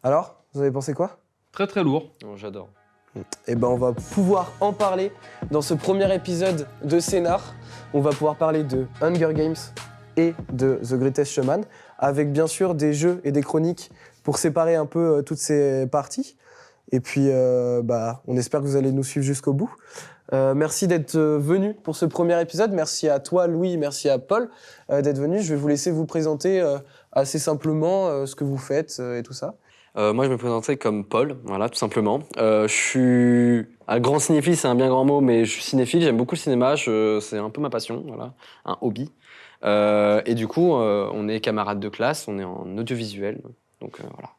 Alors, vous avez pensé quoi? Très très lourd. Oh, j'adore. Eh ben, on va pouvoir en parler dans ce premier épisode de Scénar. On va pouvoir parler de Hunger Games et de The Greatest Showman, avec bien sûr des jeux et des chroniques pour séparer un peu toutes ces parties. Et puis, on espère que vous allez nous suivre jusqu'au bout. Merci d'être venus pour ce premier épisode. Merci à toi, Louis, merci à Paul d'être venus. Je vais vous laisser vous présenter assez simplement ce que vous faites et tout ça. Moi, je me présentais comme Paul, voilà, tout simplement. Je suis un grand cinéphile, c'est un bien grand mot, mais je suis cinéphile, j'aime beaucoup le cinéma, c'est un peu ma passion, voilà, un hobby. Et du coup, on est camarades de classe, on est en audiovisuel, donc voilà.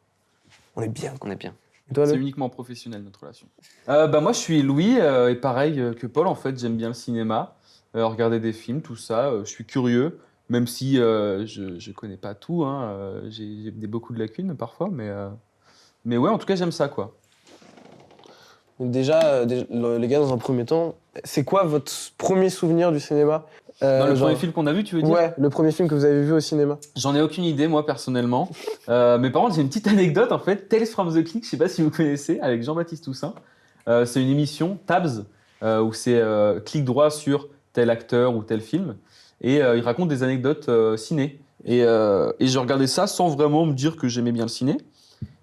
On est bien. On est bien. Et toi, C'est Louis? uniquement professionnel notre relation. Moi je suis Louis et pareil que Paul en fait j'aime bien le cinéma, regarder des films, tout ça. Je suis curieux, même si je connais pas tout, hein, j'ai beaucoup de lacunes parfois, mais ouais en tout cas j'aime ça quoi. Déjà, les gars, dans un premier temps, c'est quoi votre premier souvenir du cinéma? Dans le genre- premier film qu'on a vu tu veux dire? Ouais, le premier film que vous avez vu au cinéma. J'en ai aucune idée moi personnellement, mais par contre j'ai une petite anecdote en fait, Tales from the Click, je sais pas si vous connaissez, avec Jean-Baptiste Toussaint. C'est une émission Tabs où c'est clic droit sur tel acteur ou tel film et il raconte des anecdotes ciné et je regardais ça sans vraiment me dire que j'aimais bien le ciné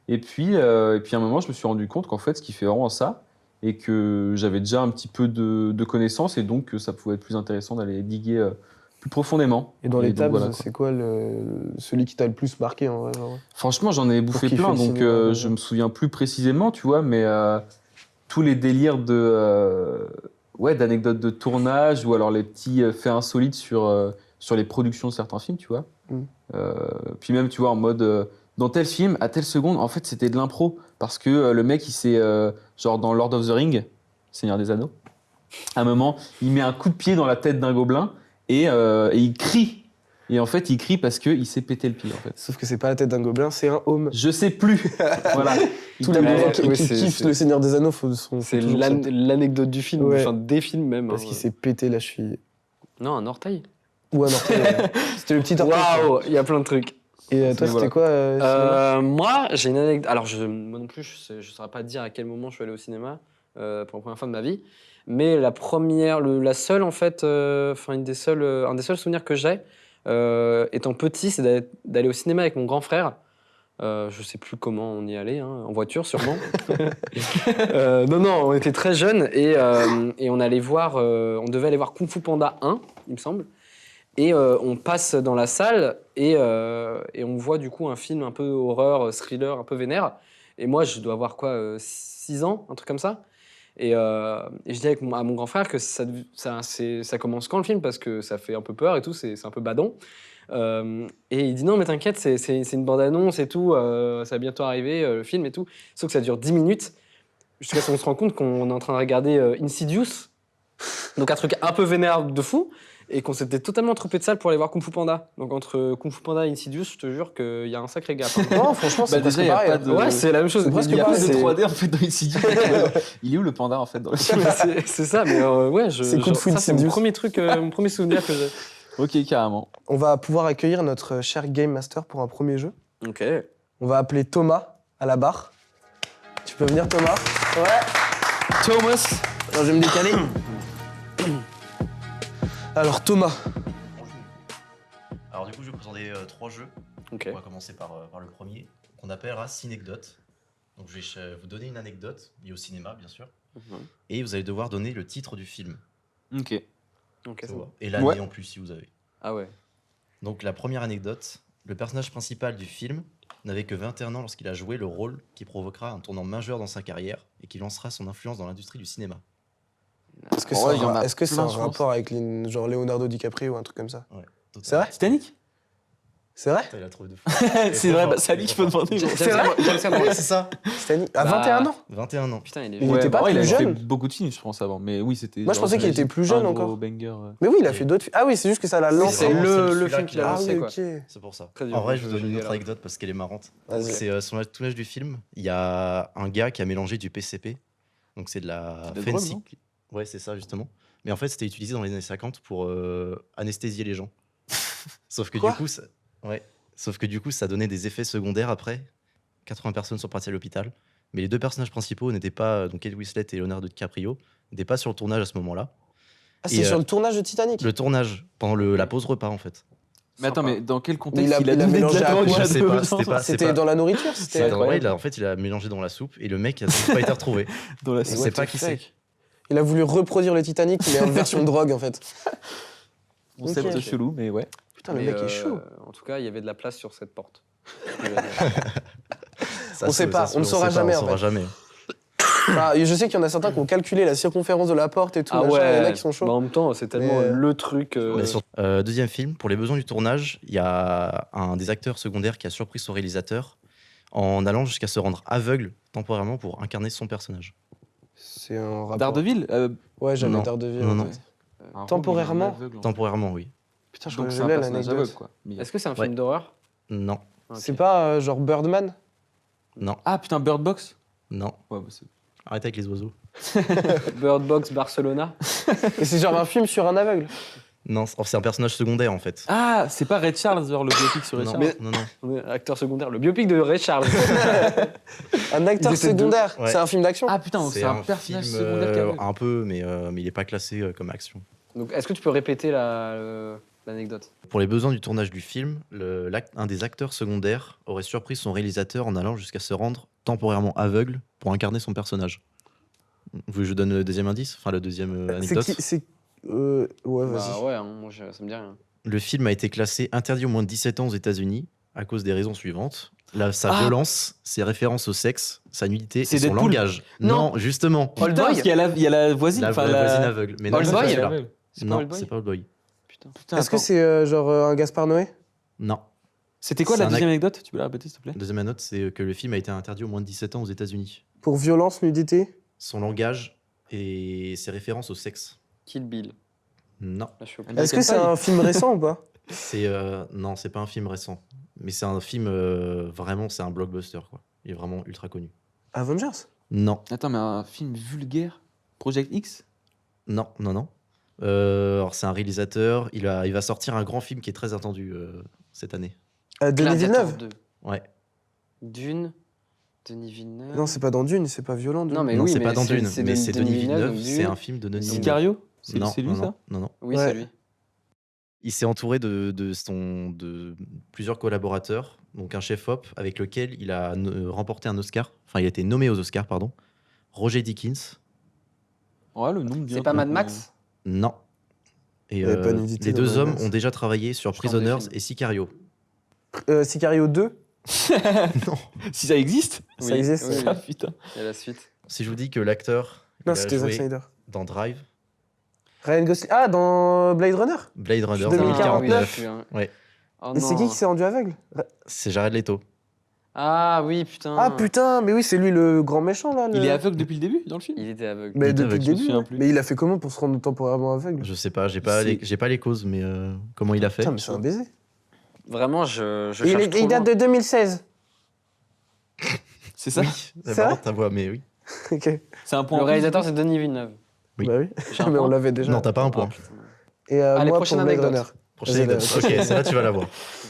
et puis à un moment je me suis rendu compte qu'en fait ce qui fait vraiment ça et que j'avais déjà un petit peu de connaissances et donc que ça pouvait être plus intéressant d'aller diguer plus profondément. Et dans les donc, tables, voilà, quoi. c'est quoi celui qui t'a le plus marqué en vrai, genre Franchement, j'en ai bouffé kiffer plein, le donc cinéma, je me souviens plus précisément, tu vois, mais tous les délires d'anecdotes de tournage ou alors les petits faits insolites sur les productions de certains films, tu vois. Mm. Puis même, tu vois, en mode dans tel film, à telle seconde, en fait, c'était de l'impro parce que le mec, il s'est genre dans Lord of the Ring, Seigneur des Anneaux, à un moment, il met un coup de pied dans la tête d'un gobelin et il crie. Et en fait, il crie parce qu'il s'est pété le pied, en fait. Sauf que c'est pas la tête d'un gobelin, c'est un homme. Je sais plus. Voilà. Tous les Ouais, gens qui oui, kiffent c'est- Le Seigneur des Anneaux font C'est toujours ça. l'anecdote du film, Ouais. enfin des films même. Parce hein. qu'il s'est pété la cheville. Non, un orteil. Ou un orteil. Ouais. C'était le petit orteil. Waouh, il y a plein de trucs. Et toi, Voilà. c'était quoi cinéma Moi, j'ai une anecdote. Alors, moi non plus, je ne saurais pas te dire à quel moment je suis allé au cinéma pour la première fois de ma vie. Mais la première, la seule, en fait, un des seuls souvenirs que j'ai, étant petit, c'est d'aller au cinéma avec mon grand frère. Je sais plus comment on y allait, hein, en voiture sûrement. Non, on était très jeunes et on devait aller voir Kung Fu Panda 1, il me semble. Et on passe dans la salle et on voit du coup un film un peu horreur, thriller, un peu vénère. Et moi, je dois avoir 6 ans, un truc comme ça. Et je dis à mon grand frère que ça commence quand le film parce que ça fait un peu peur et tout, c'est un peu badant. Et il dit non mais t'inquiète, c'est une bande-annonce et tout, ça va bientôt arriver le film et tout. Sauf que ça dure 10 minutes jusqu'à ce qu'on se rend compte qu'on est en train de regarder Insidious, donc un truc un peu vénère de fou, et qu'on s'était totalement trompé de salle pour aller voir Kung Fu Panda. Donc entre Kung Fu Panda et Insidious, je te jure qu'il y a un sacré gap. Hein. Non, franchement, c'est presque déjà, y a pareil. pas hein. de- Ouais, c'est la même chose. C'est presque Il y a pas pareil, de c'est- 3D en fait dans Insidious. Il est où le panda en fait dans le film? c'est ça, mais ouais, C'est Kung Fu ça c'est mon Insidious. premier truc, mon premier souvenir que j'ai. Ok, carrément. On va pouvoir accueillir notre cher Game Master pour un premier jeu. Ok. On va appeler Thomas à la barre. Tu peux venir, Thomas? Ouais. Thomas. Alors, je vais me décaler. Alors, Thomas. Alors du coup, je vais présenter 3 jeux. Ok. On va commencer par le premier, qu'on appellera Cinecdote. Donc je vais vous donner une anecdote liée au cinéma, bien sûr. Mhm. Et vous allez devoir donner le titre du film. Ok. Ok, Ça ça va. va. Et l'année Ouais. en plus, si vous avez. Ah ouais. Donc la première anecdote, le personnage principal du film n'avait que 21 ans lorsqu'il a joué le rôle qui provoquera un tournant majeur dans sa carrière et qui lancera son influence dans l'industrie du cinéma. Est-ce que Ouais, c'est il y en a est-ce que c'est plein, un je pense. rapport avec genre Leonardo DiCaprio ou un truc comme ça? C'est vrai? Titanic. C'est vrai? Putain, il a trouvé de fou. C'est vrai, c'est à lui qu'il faut demander. James C'est vrai Cameron. Ouais, c'est ça. Titanic À Bah, 21 ans? 21 ans. Putain, il est Il vieux. était pas il plus a fait jeune beaucoup de films, je pense, avant. Mais oui, c'était. Moi, je genre, pensais qu'il j'imagine, était plus jeune un gros encore. banger. Mais oui, il a Et- fait d'autres films. Ah oui, c'est juste que ça l'a lancé. c'est vraiment, le celui-là film qui qu'il a l'a Ah lancé, oui, quoi. ok. C'est pour ça. Très dur. En vrai, je vous Je donne une vais autre là. anecdote parce qu'elle est marrante. Vas-y. C'est sur le tournage du film, il y a un gars qui a mélangé du PCP. Donc c'est de la C'est de la drogue, fancy. non Ouais, c'est ça justement. Mais en fait, c'était utilisé dans les années 50 pour anesthésier les gens. Sauf que Quoi du coup, ça... ouais. Sauf que du coup, ça donnait des effets secondaires après 80 personnes sont parties à l'hôpital. Mais les deux personnages principaux n'étaient pas, donc Kate Winslet et Leonardo DiCaprio, n'étaient pas sur le tournage à ce moment-là. Ah, c'est Et, sur le tournage de Titanic. Le tournage, pendant la pause repas en fait. Mais attends, Sympa. mais dans quel Mais contexte il a donné mélangé à exactement quoi qu'il a Je sais deux pas, gens c'était pas- C'était dans la nourriture, c'était Ouais, en fait, il a mélangé dans la soupe et le mec n'a pas été retrouvé. dans la On soupe. sait pas qui c'est. Il a voulu reproduire le Titanic, mais en version drogue en fait. Concept Ok. chelou, mais ouais. Putain, le Mais, mec est chaud. En tout cas, il y avait de la place sur cette porte. Ça On se- sait pas, ça se- on ne sait saura pas, jamais, On en saura fait. jamais. Enfin, je sais qu'il y en a certains qui ont calculé la circonférence de la porte et tout. Ah machin, il y en a ouais, qui sont chauds. bah en même temps, c'est tellement Mais, le truc. Mais deuxième film, pour les besoins du tournage, il y a un des acteurs secondaires qui a surpris son réalisateur en allant jusqu'à se rendre aveugle temporairement pour incarner son personnage. C'est un rapport. Daredevil Ouais, j'avais Non. Daredevil. Non, en non. fait. un Temporairement. rôle, il est aveugle, en fait. Temporairement, oui. Putain, je Donc crois que c'est je un l'ai personnage aveugle, l'anecdote. quoi. Mais- Est-ce que c'est un Ouais. film d'horreur? Non, Ok. C'est pas genre Birdman? non, Ah putain, Bird Box non. Ouais, bah c'est... Arrêtez avec les oiseaux. Bird Box Barcelona? Et c'est genre un film sur un aveugle. Non, c'est un personnage secondaire en fait. Ah, c'est pas Red Charles, genre le biopic sur Red Non, Charles. non, non. On est acteur secondaire. Le biopic de Ray Charles. Un acteur Ils étaient deux. secondaire. Ouais. C'est un film d'action. Ah putain, donc c'est un personnage film, secondaire qui est aveugle. un peu, mais il n'est pas classé comme action. Donc, est-ce que tu peux répéter l'anecdote? Pour les besoins du tournage du film, un des acteurs secondaires aurait surpris son réalisateur en allant jusqu'à se rendre temporairement aveugle pour incarner son personnage. Vous voulez que je donne le deuxième indice? Enfin, le deuxième C'est anecdote. qui? C'est. Ouais, vas-y. Bah ouais, hein, moi ça me dit rien. Le film a été classé interdit au moins de 17 ans aux États-Unis à cause des raisons suivantes. Sa Ah. violence, ses références au sexe, sa nudité C'est et son Deadpool. langage. Non. Non, justement. Old Putain, Boy parce qu'il y a la voisine. La enfin, vraie voisine aveugle. Mais non, Old c'est Boy pas celui-là. C'est pas Non, Old Boy c'est pas Old Boy. Putain. Putain, Est-ce que attends. c'est genre un Gaspard Noé? Non. C'était quoi c'est la un deuxième anecdote? Tu peux la répéter, s'il te plaît? La deuxième note, c'est que le film a été interdit au moins de 17 ans aux États-Unis. Pour violence, nudité? Son langage et ses références au sexe. Kill Bill. Non. Là, je suis au American Est-ce que c'est Pie. un film récent ou pas? Non, c'est pas un film récent. Mais c'est un film, vraiment, c'est un blockbuster, quoi. Il est vraiment ultra connu. Avengers? Non, Attends, mais un film vulgaire? Project X? non, non, non. Alors, c'est un réalisateur. Il va sortir un grand film qui est très attendu cette année. Denis Gladiator Villeneuve? 2. Ouais. Dune. Denis Villeneuve. Non, c'est pas dans Dune, c'est pas violent. Dune. Non, mais non, oui, c'est mais pas dans c'est- Dune, c'est mais Denis- c'est Denis Denis Villeneuve, Villeneuve. donc C'est Dune. un film de Denis Villeneuve. Sicario? C'est Non, lui, non, ça? non, non, non. Oui, Ouais. c'est lui. Il s'est entouré de plusieurs collaborateurs, donc un chef-op avec lequel il a remporté un Oscar. Enfin, il a été nommé aux Oscars, pardon. Roger Dickens. Ouais, le nom me dit C'est un pas truc, Mad mais- Max? Non. Et Il y avait pas de nudité les dans deux Mad hommes Max. ont déjà travaillé sur Je tente Prisoners des films. et Sicario. Sicario 2? Si ça existe? Ça existe, Oui, Ah oui. putain. Il y a la suite. Si je vous dis que l'acteur Non, il a c'était Zack joué Snyder. dans Drive, Ryan Gosling. Ah, dans Blade Runner? Blade Runner 2049. 2049, ouais. Oh Et c'est non. qui s'est rendu aveugle? C'est Jared Leto. Ah oui, putain. Ah putain, mais oui, c'est lui le grand méchant là. Il est aveugle depuis le début dans le film? Il était aveugle. Mais Il est depuis aveugle, le je me début. souviens ouais. plus. Mais il a fait comment pour se rendre temporairement aveugle? Je sais pas, j'ai pas, C'est- j'ai pas les causes, mais comment il a fait Putain, mais c'est un baiser. Vraiment, je Et cherche trop il date loin. de 2016. C'est ça? Oui, C'est c'est marrant vrai ta voix, mais oui. Ok. C'est un point. Le en réalisateur, plus, c'est Denis Villeneuve. Oui. Bah oui. J'ai un Mais on point. l'avait déjà. Non, t'as pas un point. Ah, putain. Et Allez, moi prochaine pour Blade anecdote. Runner. Prochaine Vas-y, anecdote. Ok, celle-là, tu vas la voir.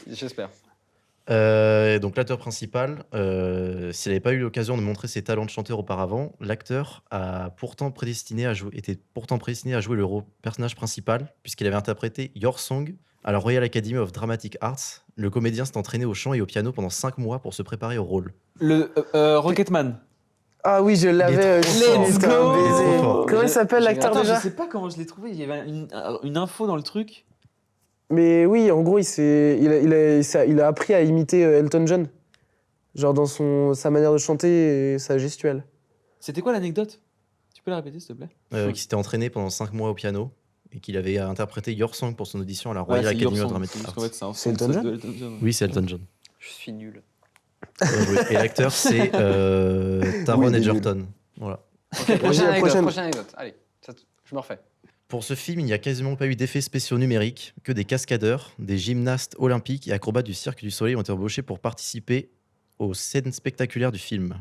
J'espère. Donc l'acteur principal, s'il n'avait pas eu l'occasion de montrer ses talents de chanteur auparavant, l'acteur était pourtant prédestiné à jouer le personnage principal, puisqu'il avait interprété Your Song à la Royal Academy of Dramatic Arts. Le comédien s'est entraîné au chant et au piano pendant 5 mois pour se préparer au rôle. Le Rocketman. Ah oui, je l'avais. trop fort. Let's Il est go. trop fort. Comment il s'appelle J'ai- l'acteur Attends, déjà? je sais pas comment je l'ai trouvé. Il y avait une info dans le truc. Mais oui, en gros, il a appris à imiter Elton John. Genre dans sa manière de chanter et sa gestuelle. C'était quoi l'anecdote? Tu peux la répéter, s'il te plaît? Qui s'était entraîné pendant 5 mois au piano et qu'il avait interprété Your Song pour son audition à la Ouais, Royal c'est Academy Your of Song, Dramatic parce qu'en Arts. fait, c'est un C'est son Elton John de Elton John. Oui, c'est Elton John. Je suis nul. Bien joué. Et l'acteur, c'est Taron Oui, il est Egerton. Voilà. Prochaine la anecdote. prochaine. Prochaine anecdote. Allez, je me refais. Pour ce film, il n'y a quasiment pas eu d'effets spéciaux numériques, que des cascadeurs, des gymnastes olympiques et acrobates du Cirque du Soleil ont été embauchés pour participer aux scènes spectaculaires du film.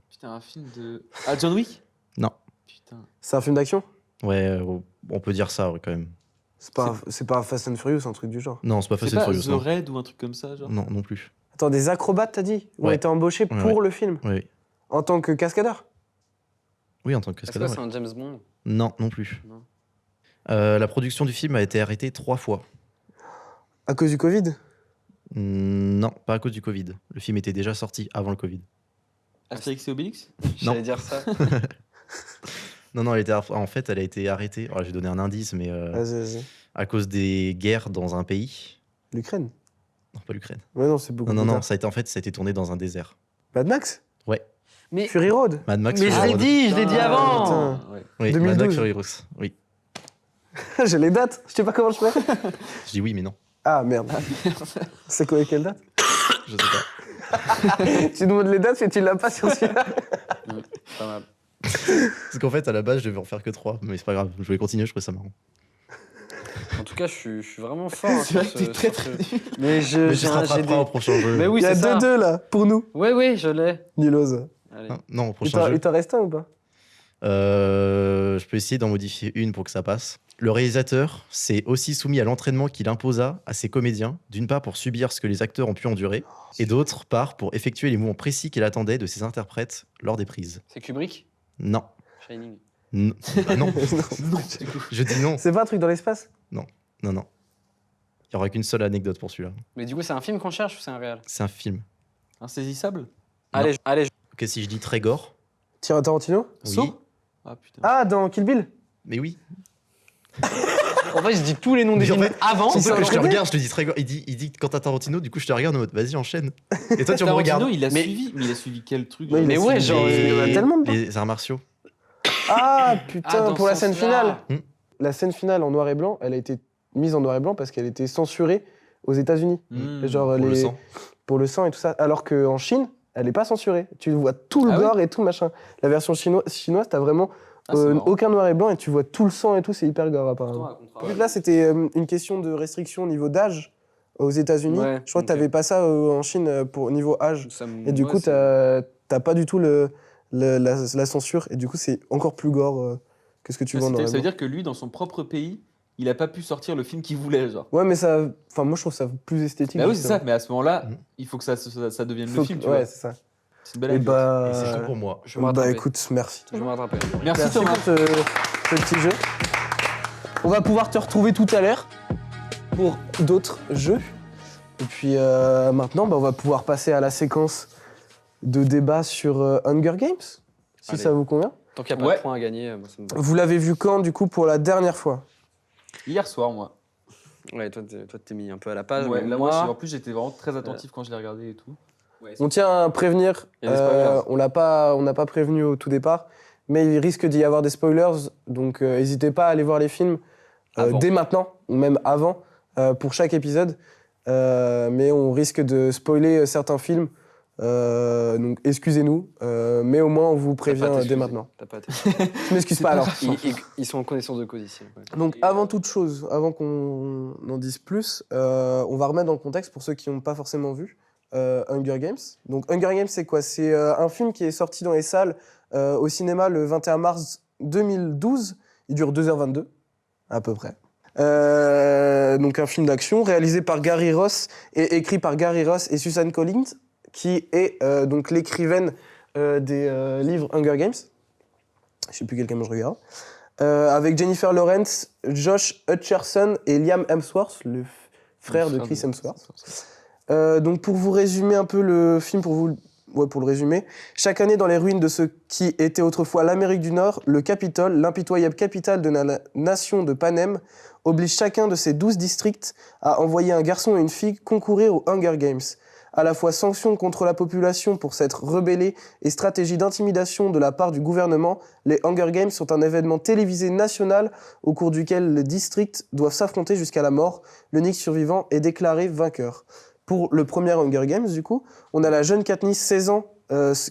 Putain, un film de. Ah, John Wick? Non. Putain. C'est un film d'action? Ouais, on peut dire ça ouais, quand même. C'est pas Fast and Furious, un truc du genre. Non, c'est pas C'est Fast and pas Furious. The Non. Raid ou un truc comme ça, genre? Non, non plus. Attends, des acrobates, t'as dit? Ont Ouais. été embauchés Ouais, pour ouais. le film, Oui. en tant que cascadeur? Oui, en tant que Est-ce que cascadeur. c'est un James Bond? Non, non plus. Non. La production du film a été arrêtée 3 fois. À cause du Covid? Non, pas à cause du Covid. Le film était déjà sorti avant le Covid. Astérix et Obélix J'allais dire ça. Non, en fait, elle a été arrêtée. Alors, je vais donner un indice, mais Vas-y. à cause des guerres dans un pays. L'Ukraine? Non, pas l'Ukraine. Ouais, non, c'est beaucoup Non, plus non, tard. ça a été tourné dans un désert. Mad Max? Ouais. Mais, Fury Road? Mad Max. mais je Fury l'ai Road. dit, je l'ai dit Ah, avant. putain. Ouais. Oui, 2012. Mad Max Fury Road. Oui. J'ai les dates, je sais pas comment je fais. Je dis oui, mais non. Ah merde. C'est quoi, quelle date? Je sais pas. Tu demandes les dates, mais tu l'as pas sur celui-là. Pas mal. Parce qu'en fait, à la base, je devais en faire que 3. Mais c'est pas grave. Je voulais continuer, je trouvais ça marrant. En tout cas, je suis vraiment fort. hein, C'est vrai sur que t'es ce- très sur très ce- nul. Mais Mais je j'ai rattraperai au prochain jeu. Mais oui, Il y a c'est ça. 2-2 là, pour nous. Oui, je l'ai. Nulos. Allez. Ah, non, au Il prochain jeu. t'en reste un ou pas? Je peux essayer d'en modifier une pour que ça passe. Le réalisateur s'est aussi soumis à l'entraînement qu'il imposa à ses comédiens, d'une part pour subir ce que les acteurs ont pu endurer, et d'autre part pour effectuer les mouvements précis qu'il attendait de ses interprètes lors des prises. C'est Kubrick? Non. Shining. Non. Ah non. Je dis non. C'est pas un truc dans l'espace? Non. Il n'y aura qu'une seule anecdote pour celui-là. Mais du coup, c'est un film qu'on cherche ou c'est un réel? C'est un film. Insaisissable Allez, Ok, si je dis Trégor. Tire Tarantino? Oui. Saut? Ah putain. Ah, dans Kill Bill? Mais oui. en fait, je dis tous les noms des Mais en films fait, avant. C'est ça que je te connais. regarde, je te dis Trégor. Il dit Quentin Tarantino, du coup je te regarde en mode vas-y, enchaîne. Et toi tu me Tarantino, regardes. il a Mais- suivi. Mais il a suivi quel truc Mais genre Mais ouais, genre, il y en a tellement dedans. Les arts martiaux. Ah putain, Ah, dans pour ce la scène sens-là. finale. La scène finale en noir et blanc, elle a été mise en noir et blanc parce qu'elle était censurée aux États-Unis. Hmm. Genre Pour le sang. pour le sang et tout ça. Alors qu'en Chine, elle n'est pas censurée. Tu vois tout le Ah ouais gore et tout machin. La version chinoise, t'as vraiment Ah, c'est marrant. aucun noir et blanc et tu vois tout le sang et tout, c'est hyper gore apparemment. Attends, à contrario. Vu que là, c'était une question de restriction au niveau d'âge aux États-Unis. Ouais, Je crois que ok. t'avais pas ça en Chine pour niveau âge. Ça me- Et du ouais, coup, c'est- t'as pas du tout la censure. Et du coup, c'est encore plus gore que ce que tu vois en noir et Ça veut blanc. dire que lui, dans son propre pays, il a pas pu sortir le film qu'il voulait, genre. Ouais, mais ça. Enfin, moi, je trouve ça plus esthétique. Bah oui, c'est justement. ça. Mais à ce moment-là, Mhm. il faut que ça devienne Faut le film, que- tu ouais, vois. c'est ça. C'est une belle Et anecdote. bah. Et c'est tout pour moi. Je vais me rattraper. écoute, merci. Je vais me rattraper. Merci Thomas. pour ce petit jeu. On va pouvoir te retrouver tout à l'heure pour d'autres jeux. Et puis maintenant, on va pouvoir passer à la séquence de débat sur Hunger Games, si Allez. ça vous convient. Tant qu'il n'y a pas Ouais. de points à gagner, moi, ça me va. Vous l'avez vu quand, du coup, pour la dernière fois? Hier soir, moi. Ouais, toi, t'es mis un peu à la page. Ouais, mais là, moi, en plus, j'étais vraiment très attentif quand je l'ai regardé et tout. On tient à prévenir, Il y a des spoilers. on n'a pas prévenu au tout départ, mais il risque d'y avoir des spoilers, donc n'hésitez pas à aller voir les films Avant. dès maintenant, ou même avant, pour chaque épisode. Mais on risque de spoiler certains films, donc excusez-nous, mais au moins on vous T'as pas à prévient t'excuser. dès maintenant. T'as pas à t'excuser. Je m'excuse pas alors. Ils sont en connaissance de cause ici. ouais. Donc avant toute chose, avant qu'on en dise plus, on va remettre dans le contexte pour ceux qui n'ont pas forcément vu Hunger Games. Donc Hunger Games, c'est quoi? C'est un film qui est sorti dans les salles au cinéma le 21 mars 2012. Il dure 2h22, à peu près. Donc un film d'action réalisé par Gary Ross et écrit par Gary Ross et Susan Collins, qui est donc l'écrivaine des livres Hunger Games. Je sais plus quel caméra je regarde. Avec Jennifer Lawrence, Josh Hutcherson et Liam Hemsworth, le frère de Chris Hemsworth. Donc pour vous résumer un peu le film, pour le résumer, chaque année dans les ruines de ce qui était autrefois l'Amérique du Nord, le Capitole, l'impitoyable capitale de la nation de Panem, oblige chacun de ses 12 districts à envoyer un garçon et une fille concourir aux Hunger Games. À la fois sanction contre la population pour s'être rebellée et stratégie d'intimidation de la part du gouvernement, les Hunger Games sont un événement télévisé national au cours duquel les districts doivent s'affronter jusqu'à la mort. L'unique survivant est déclaré vainqueur. Pour le premier Hunger Games, du coup, on a la jeune Katniss, 16 ans,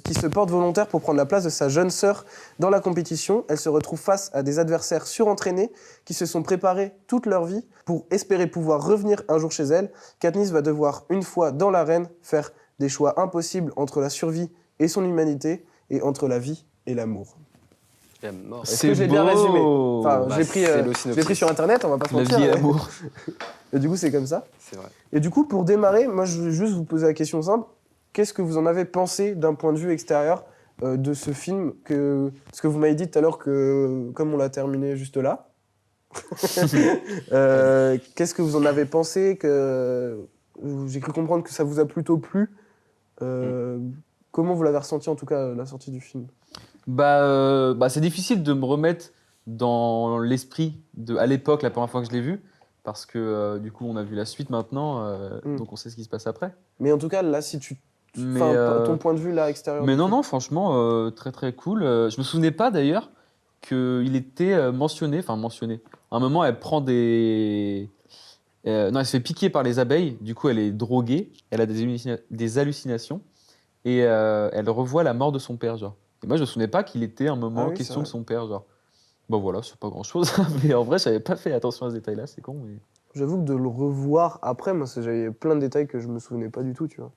qui se porte volontaire pour prendre la place de sa jeune sœur dans la compétition. Elle se retrouve face à des adversaires surentraînés qui se sont préparés toute leur vie pour espérer pouvoir revenir un jour chez elle. Katniss va devoir, une fois dans l'arène, faire des choix impossibles entre la survie et son humanité, et entre la vie et l'amour. La mort. Est-ce que j'ai bien beau. résumé Enfin, Bah, je l'ai c'est le pris synopsis. sur internet, on va pas se La mentir. vie et mais- l'amour. Et du coup, c'est comme ça. C'est vrai. Et du coup, pour démarrer, moi, je veux juste vous poser la question simple. Qu'est-ce que vous en avez pensé d'un point de vue extérieur de ce film Parce que vous m'avez dit tout à l'heure que, comme on l'a terminé juste là, qu'est-ce que vous en avez pensé J'ai cru comprendre que ça vous a plutôt plu. Comment vous l'avez ressenti, en tout cas, la sortie du film? C'est difficile de me remettre dans l'esprit à l'époque, la première fois que je l'ai vu, parce que du coup, on a vu la suite maintenant, donc on sait ce qui se passe après. Mais en tout cas, là, si tu... Mais, Enfin, ton point de vue, là, extérieur. Mais du non, film. non, franchement, très très cool. Je me souvenais pas d'ailleurs qu'il était mentionné. À un moment, elle prend des. Non, elle se fait piquer par les abeilles. Du coup, elle est droguée. Elle a des hallucinations. Et elle revoit la mort de son père, genre. Et moi, je me souvenais pas qu'il était un moment Ah oui, question c'est de vrai. son père, genre. Bon, voilà, c'est pas grand chose. Mais en vrai, j'avais pas fait attention à ce détail-là, c'est con. Mais... J'avoue que de le revoir après, moi, j'avais plein de détails que je me souvenais pas du tout, tu vois.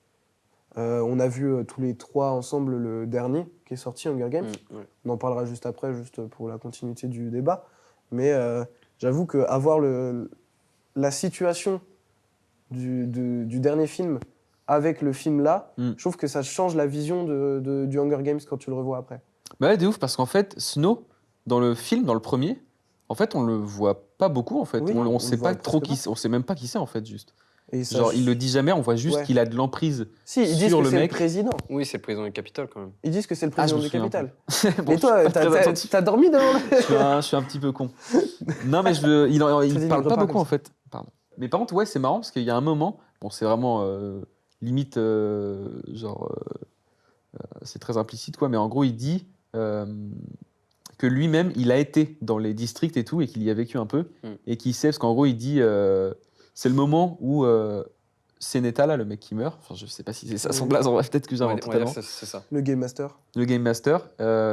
On a vu tous les trois ensemble le dernier qui est sorti, Hunger Games. Ouais. On en parlera juste après, juste pour la continuité du débat. Mais j'avoue qu'avoir la situation du dernier film avec le film là, Mm. je trouve que ça change la vision du Hunger Games quand tu le revois après. Bah ouais, de ouf, parce qu'en fait, Snow, dans le film, dans le premier, en fait, on le voit pas beaucoup, en fait. Oui, on on sait le voit pas trop presque qui, on sait même pas qui c'est, en fait, juste. Et ça, Genre, il le dit jamais, on voit juste Ouais. qu'il a de l'emprise Si, ils disent sur que le c'est le mec. président. Oui, c'est le président du Capitole quand même. Ils disent que c'est le Ah, je président me du souviens Capitole. Bon, Mais je toi, suis pas très attentif. t'as dormi devant le... Je suis un petit peu con. Non, mais il parle pas beaucoup, en fait. Pardon. Mais par contre, ouais, c'est marrant, parce qu'il y a un moment, bon, c'est vraiment limite, c'est très implicite, quoi, mais en gros, il dit que lui-même, il a été dans les districts et tout, et qu'il y a vécu un peu, et qu'il sait, parce qu'en gros, il dit, c'est le moment où Seneta, là, le mec qui meurt, enfin, je sais pas si c'est ça son blaze, en vrai, peut-être que On va j'invente dire totalement, c'est ça. Le Game Master. le Game Master,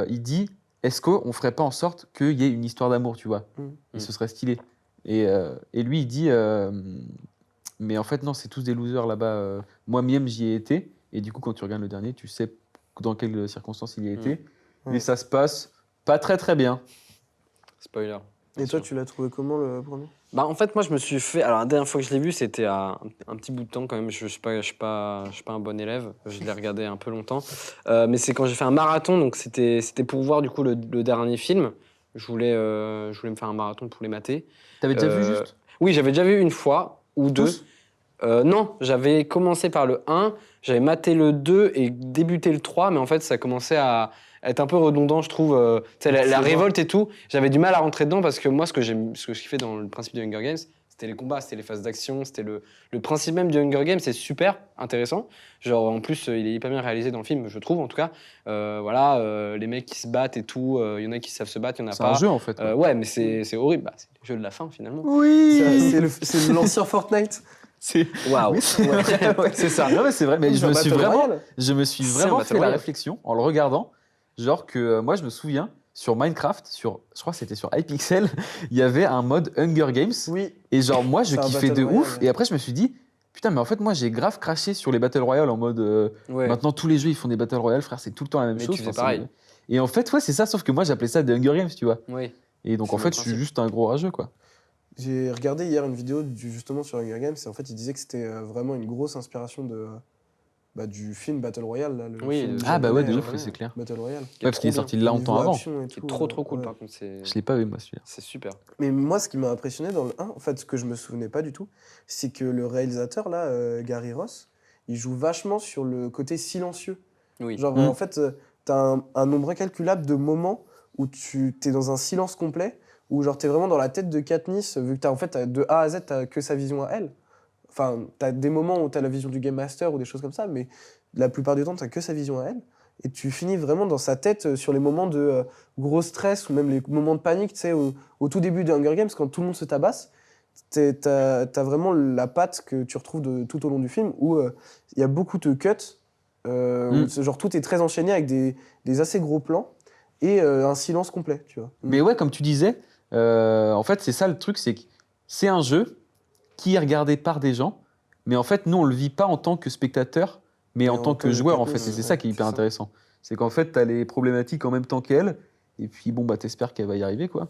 il dit, est-ce qu'on ferait pas en sorte qu'il y ait une histoire d'amour, tu vois, et ce serait stylé. Et lui, il dit, mais en fait, non, c'est tous des losers là-bas. Moi-même, j'y ai été. Et du coup, quand tu regardes le dernier, tu sais dans quelles circonstances il y a été. Ouais. Et ça se passe pas très très bien. Spoiler. Et toi, tu l'as trouvé comment le premier? Bah, en fait, moi, je me suis fait. Alors, la dernière fois que je l'ai vu, c'était à un petit bout de temps quand même. Je suis pas un bon élève. Je l'ai regardé un peu longtemps. Mais c'est quand j'ai fait un marathon. Donc, c'était pour voir du coup le dernier film. Je voulais me faire un marathon pour les mater. T'avais déjà vu juste Oui, j'avais déjà vu une fois ou deux. Tous Non, j'avais commencé par le 1, j'avais maté le 2 et débuté le 3, mais en fait, ça commençait à être un peu redondant, je trouve. Tu sais, la révolte et tout, j'avais du mal à rentrer dedans parce que moi, ce que je kiffais dans le principe du Hunger Games, c'était les combats, c'était les phases d'action, c'était le principe même du Hunger Games, c'est super intéressant. Genre, en plus, il est hyper bien réalisé dans le film, je trouve, en tout cas. Les mecs qui se battent et tout, il y en a qui savent se battre, il y en a C'est pas. un jeu en fait. quoi. Ouais, mais c'est horrible. Bah, c'est le jeu de la fin, finalement. Oui C'est l'ancien Fortnite. C'est Waouh. oui, ouais, c'est ça. Non, mais c'est vrai. Mais je me suis C'est un vraiment Battle fait la Royale. réflexion en le regardant. Genre que moi, je me souviens sur Minecraft, je crois que c'était sur Hypixel, il y avait un mode Hunger Games. Oui. Et genre, moi, je C'est un kiffais Battle de Royale, ouf. ouais. Et après, je me suis dit, putain, mais en fait, moi, j'ai grave craché sur les Battle Royale en mode. Ouais. Maintenant, tous les jeux, ils font des Battle Royale, frère, c'est tout le temps la même Mais chose. tu faisais Enfin, pareil. Et en fait, ouais, c'est ça, sauf que moi, j'appelais ça des Hunger Games, tu vois. Oui. Et donc, C'est en le fait, même je suis principe. juste un gros rageux, quoi. J'ai regardé hier une vidéo justement sur Hunger Games et en fait il disait que c'était vraiment une grosse inspiration du film Battle Royale. Là, le Oui, film Ah, bah ouais, de japonais, ouf, oui, c'est clair. Battle Royale. Qui est Ouais, parce qu'il est trop sorti bien. longtemps Niveau avant. action et Qui est tout, trop cool, ouais. par contre. Je l'ai pas vu, moi, celui-là. C'est super. Mais moi, ce qui m'a impressionné dans le 1, en fait, ce que je me souvenais pas du tout, c'est que le réalisateur, là, Gary Ross, il joue vachement sur le côté silencieux. Oui. Genre, Mm. en fait, t'as un nombre incalculable de moments où tu t'es dans un silence complet, où genre t'es vraiment dans la tête de Katniss, vu que t'as de A à Z, t'as que sa vision à elle. Enfin, t'as des moments où t'as la vision du Game Master ou des choses comme ça, mais la plupart du temps, t'as que sa vision à elle. Et tu finis vraiment dans sa tête sur les moments de gros stress ou même les moments de panique, tu sais, au tout début de Hunger Games, quand tout le monde se tabasse, t'as vraiment la patte que tu retrouves tout au long du film, où il y a beaucoup de cuts, où genre tout est très enchaîné avec des assez gros plans et un silence complet, tu vois. Mais ouais, comme tu disais, en fait, c'est ça le truc, c'est que c'est un jeu qui est regardé par des gens, mais en fait, nous, on le vit pas en tant que spectateur, mais en tant que joueur, en fait. Et c'est ça qui est hyper intéressant. C'est qu'en fait, tu as les problématiques en même temps qu'elle, Et puis, bon, bah, t'espères qu'elle va y arriver, quoi.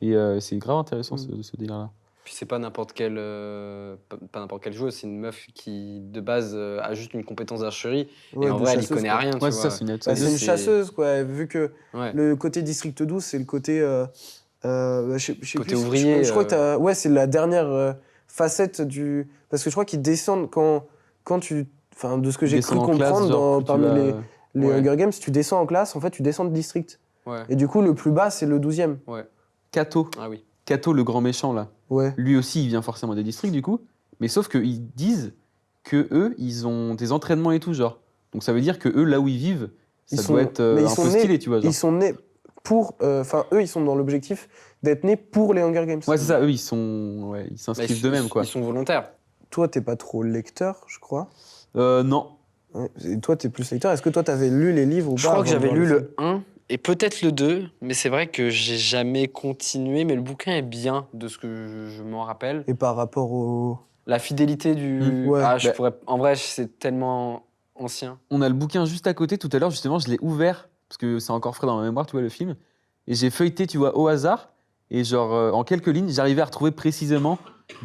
Et c'est grave intéressant, ce délire-là. Puis c'est pas n'importe quelle, pas n'importe quelle joueuse, c'est une meuf qui, de base, a juste une compétence d'archerie. Ouais, Et en de vrai, elle y chasseuse, connaît quoi. rien, tu Ouais, vois. c'est ça, c'est une Bah, outsider. c'est une c'est- chasseuse, quoi. Vu que Ouais. le côté District 12, c'est le côté. Je sais Côté plus, ouvrier, je crois que ouais, c'est la dernière facette du. Parce que je crois qu'ils descendent quand tu. Enfin, de ce que j'ai cru Descends en classe, comprendre genre, plus tu parmi vas- les Ouais. Hunger Games, tu descends en classe, en fait, tu descends de district. Ouais. Et du coup, le plus bas, c'est le 12e. Kato. Ah oui. Kato, le grand méchant, là. Ouais. Lui aussi, il vient forcément des districts, du coup. Mais sauf qu'ils disent que eux, ils ont des entraînements et tout, genre. Donc ça veut dire que eux, là où ils vivent, ça Ils doit sont- être mais ils un sont peu nés- stylé, tu vois. Genre. Ils sont nés pour. Enfin, eux, ils sont dans l'objectif d'être nés pour les Hunger Games. Ouais, c'est ça, eux, ils s'inscrivent d'eux-mêmes, quoi. Ils sont volontaires. Toi, t'es pas trop lecteur, je crois. Non. Ouais. Et toi, t'es plus lecteur. Est-ce que toi, t'avais lu les livres ou pas Je crois que avant de j'avais voir lu film le 1 et peut-être le 2, mais c'est vrai que j'ai jamais continué. Mais le bouquin est bien, de ce que je m'en rappelle. Et par rapport au. La fidélité du. Ouais. Ah, je Bah- pourrais. En vrai, c'est tellement ancien. On a le bouquin juste à côté. Tout à l'heure, justement, je l'ai ouvert, parce que c'est encore frais dans ma mémoire, tu vois, le film. Et j'ai feuilleté, tu vois, au hasard. Et genre, en quelques lignes, j'arrivais à retrouver précisément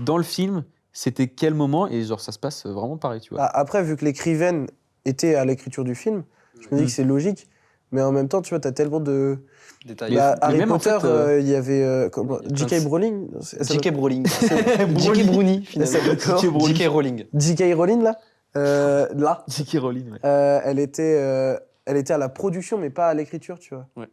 dans le film, c'était quel moment. Et genre, ça se passe vraiment pareil, tu vois. Après, vu que l'écrivaine était à l'écriture du film, je me dis que c'est logique. Mais en même temps, tu vois, t'as tellement de. Détail. Mais- Bah, Harry même, en Potter, fait, il y avait. Comment il y a plein J.K. de- Rowling elle s'appelle- J.K. Rowling. J.K. Browning, finalement. Elle s'appelle comment J.K. Rowling. J.K. Rowling, là Là, J.K. Rowling, ouais. elle était à la production, mais pas à l'écriture, tu vois. Ouais.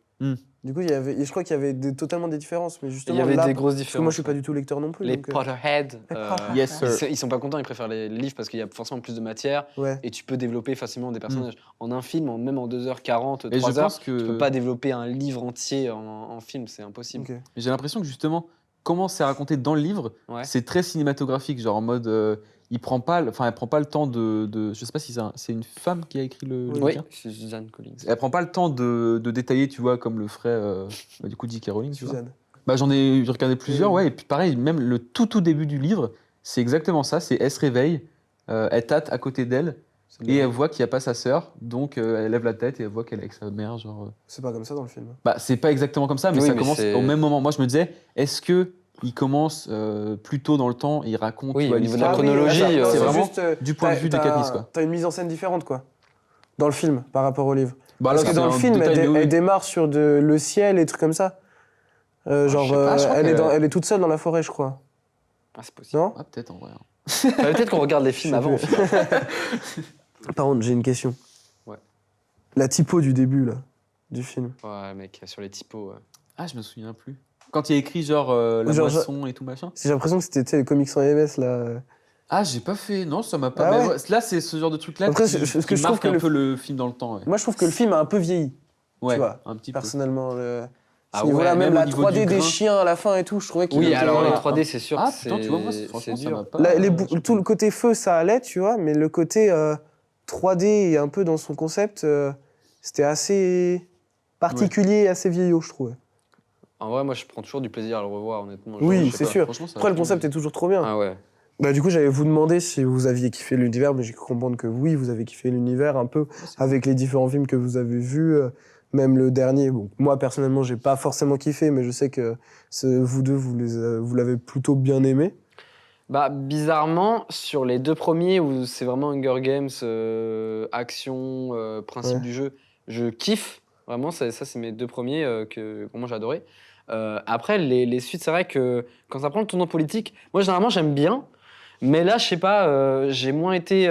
Du coup, je crois qu'il y avait totalement des différences. Mais Il justement, y avait là, des grosses parce différences. que moi, je suis pas du tout lecteur non plus. Les donc, Potterheads, Les Potterheads. Yes, sir. ils sont pas contents, ils préfèrent les livres parce qu'il y a forcément plus de matière ouais. et tu peux développer facilement des personnages. En un film, même en 2h40, Et je 3h, pense que tu peux pas développer un livre entier en film, c'est impossible. Ok. j'ai l'impression que justement, comment c'est raconté dans le livre, Ouais. c'est très cinématographique, genre en mode, elle prend pas le temps de je sais pas si c'est une femme qui a écrit le Oui. Oui, bouquin. c'est Suzanne Collins. Elle prend pas le temps de détailler, tu vois, comme le ferait du coup J.K. Rowling, tu vois. Suzanne. Bah, j'en ai regardé plusieurs, Oui. ouais, et puis pareil, même le tout début du livre, c'est exactement ça, c'est elle se réveille, elle tâte à côté d'elle, et elle voit qu'il n'y a pas sa sœur, donc elle lève la tête et elle voit qu'elle est avec sa mère, genre... C'est pas comme ça dans le film. Bah, c'est pas exactement comme ça, mais Oui, ça mais commence c'est- au même moment. Moi, je me disais, est-ce que il commence plus tôt dans le temps, et il raconte Oui, tu vois, au niveau de la l'histoire chronologie, attends, c'est vraiment juste, du point de vue de Katniss, quoi. T'as une mise en scène différente, quoi. Dans le film, par rapport au livre. Bah, Parce là, que c'est dans le un film, détail, mais oui. elle démarre sur le ciel et trucs comme ça. Genre, je sais pas, je crois elle qu'elle- est toute seule dans la forêt, je crois. Ah, c'est possible. Non Ah, peut-être en vrai. hein. Fallait peut-être qu'on regarde les films Je sais avant. plus. Par contre, j'ai une question. Ouais. La typo du début, là, du film. Ouais, mec, sur les typos. Ah, je me souviens plus. Quand il y a écrit genre la Genre, moisson et tout machin. J'ai l'impression que c'était tu sais, les comics sans MS, là. Ah, j'ai pas fait. Non, ça m'a pas. Ah mais ouais. là, c'est ce genre de truc-là Après, qui, ce que qui je trouve marque que un le- peu le film dans le temps. Ouais, Moi, je trouve que le film a un peu vieilli, ouais vois, un petit peu. personnellement. Ah Ce niveau-là, ouais, même même au la niveau 3D du des grain. chiens à la fin et tout, je trouvais qu'il Oui, était- alors les ouais. 3D, c'est sûr. Ah, que putain, tu vois, moi, c'est franchement, ça dur. m'a pas. Tout le côté feu, ça allait, tu vois, mais le côté 3D et un peu dans son concept, c'était assez particulier, assez vieillot, je trouvais. En vrai, moi, je prends toujours du plaisir à le revoir, honnêtement. Oui, je sais c'est pas. sûr. Franchement, ça Après, va le très concept bien. est toujours trop bien. Ah ouais. Bah, du coup, j'allais vous demander si vous aviez kiffé l'univers, mais j'ai cru comprendre que oui, vous avez kiffé l'univers un peu avec les différents films que vous avez vus, même le dernier. Bon, moi, personnellement, j'ai pas forcément kiffé, mais je sais que vous deux, vous l'avez plutôt bien aimé. Bah, bizarrement, sur les deux premiers, où c'est vraiment Hunger Games, action, principe Ouais. du jeu, je kiffe. Vraiment, ça c'est mes deux premiers que vraiment j'ai adoré. Après, les suites, c'est vrai que quand ça prend le tournant politique, moi, généralement, j'aime bien. Mais là, je sais pas, j'ai moins été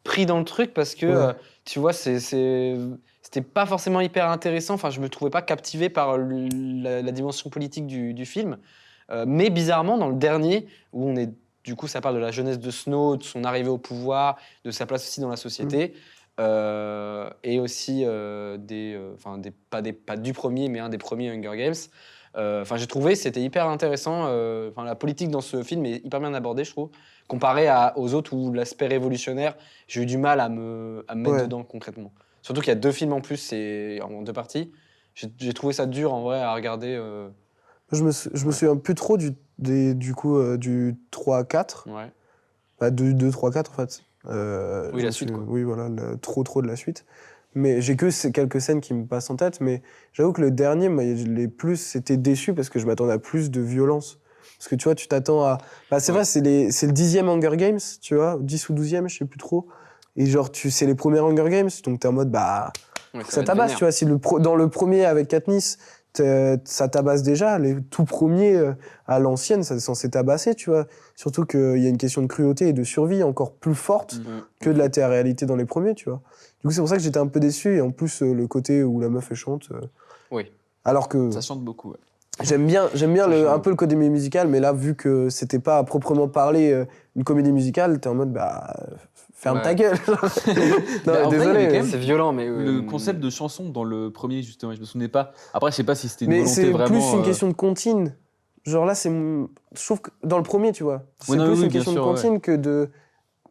pris dans le truc parce que, Ouais. tu vois, c'était pas forcément hyper intéressant. Enfin, je me trouvais pas captivé par la dimension politique du film. Mais bizarrement, dans le dernier, où on est, du coup, ça parle de la jeunesse de Snow, de son arrivée au pouvoir, de sa place aussi dans la société, et aussi pas du premier, mais un des premiers Hunger Games. Enfin, j'ai trouvé c'était hyper intéressant. Enfin, la politique dans ce film est hyper bien abordée, je trouve, comparé aux autres où l'aspect révolutionnaire, j'ai eu du mal à me mettre Ouais. dedans concrètement. Surtout qu'il y a deux films en plus, c'est en deux parties. J'ai trouvé ça dur en vrai à regarder. Je me souviens plus trop du 3-4. Ouais. Bah, 2, 3, 4 en fait. Oui, Je la me suite, quoi. Oui, voilà, trop de la suite. Mais j'ai que quelques scènes qui me passent en tête, mais j'avoue que le dernier, moi, c'était déçu parce que je m'attendais à plus de violence. Parce que tu vois, tu t'attends à. Bah, c'est vrai, c'est le 10e Hunger Games, tu vois, 10 ou 12e, je sais plus trop. Et genre, c'est les premiers Hunger Games, donc t'es en mode, bah. Ouais, Ça tabasse, tu vois. Si dans le premier avec Katniss, ça tabasse déjà. Les tout premiers à l'ancienne, ça est censé tabasser, tu vois. Surtout qu'il y a une question de cruauté et de survie encore plus forte que de la réalité dans les premiers, tu vois. Du coup, c'est pour ça que j'étais un peu déçu. Et en plus, le côté où la meuf, elle chante. Oui. Alors que. Ça chante beaucoup, ouais. J'aime bien un peu le côté musical, mais là, vu que c'était pas à proprement parler une comédie musicale, t'es en mode, bah. Ferme ta gueule. Non, Bah, en vrai, il y désolé. avait quand même C'est violent, mais. Le concept de chanson dans le premier, justement, je me souvenais pas. Après, je sais pas si c'était une Mais volonté c'est vraiment. plus une question de comptine. Genre là, je trouve que dans le premier, tu vois, c'est non, plus oui, une bien question sûr, de comptine que de.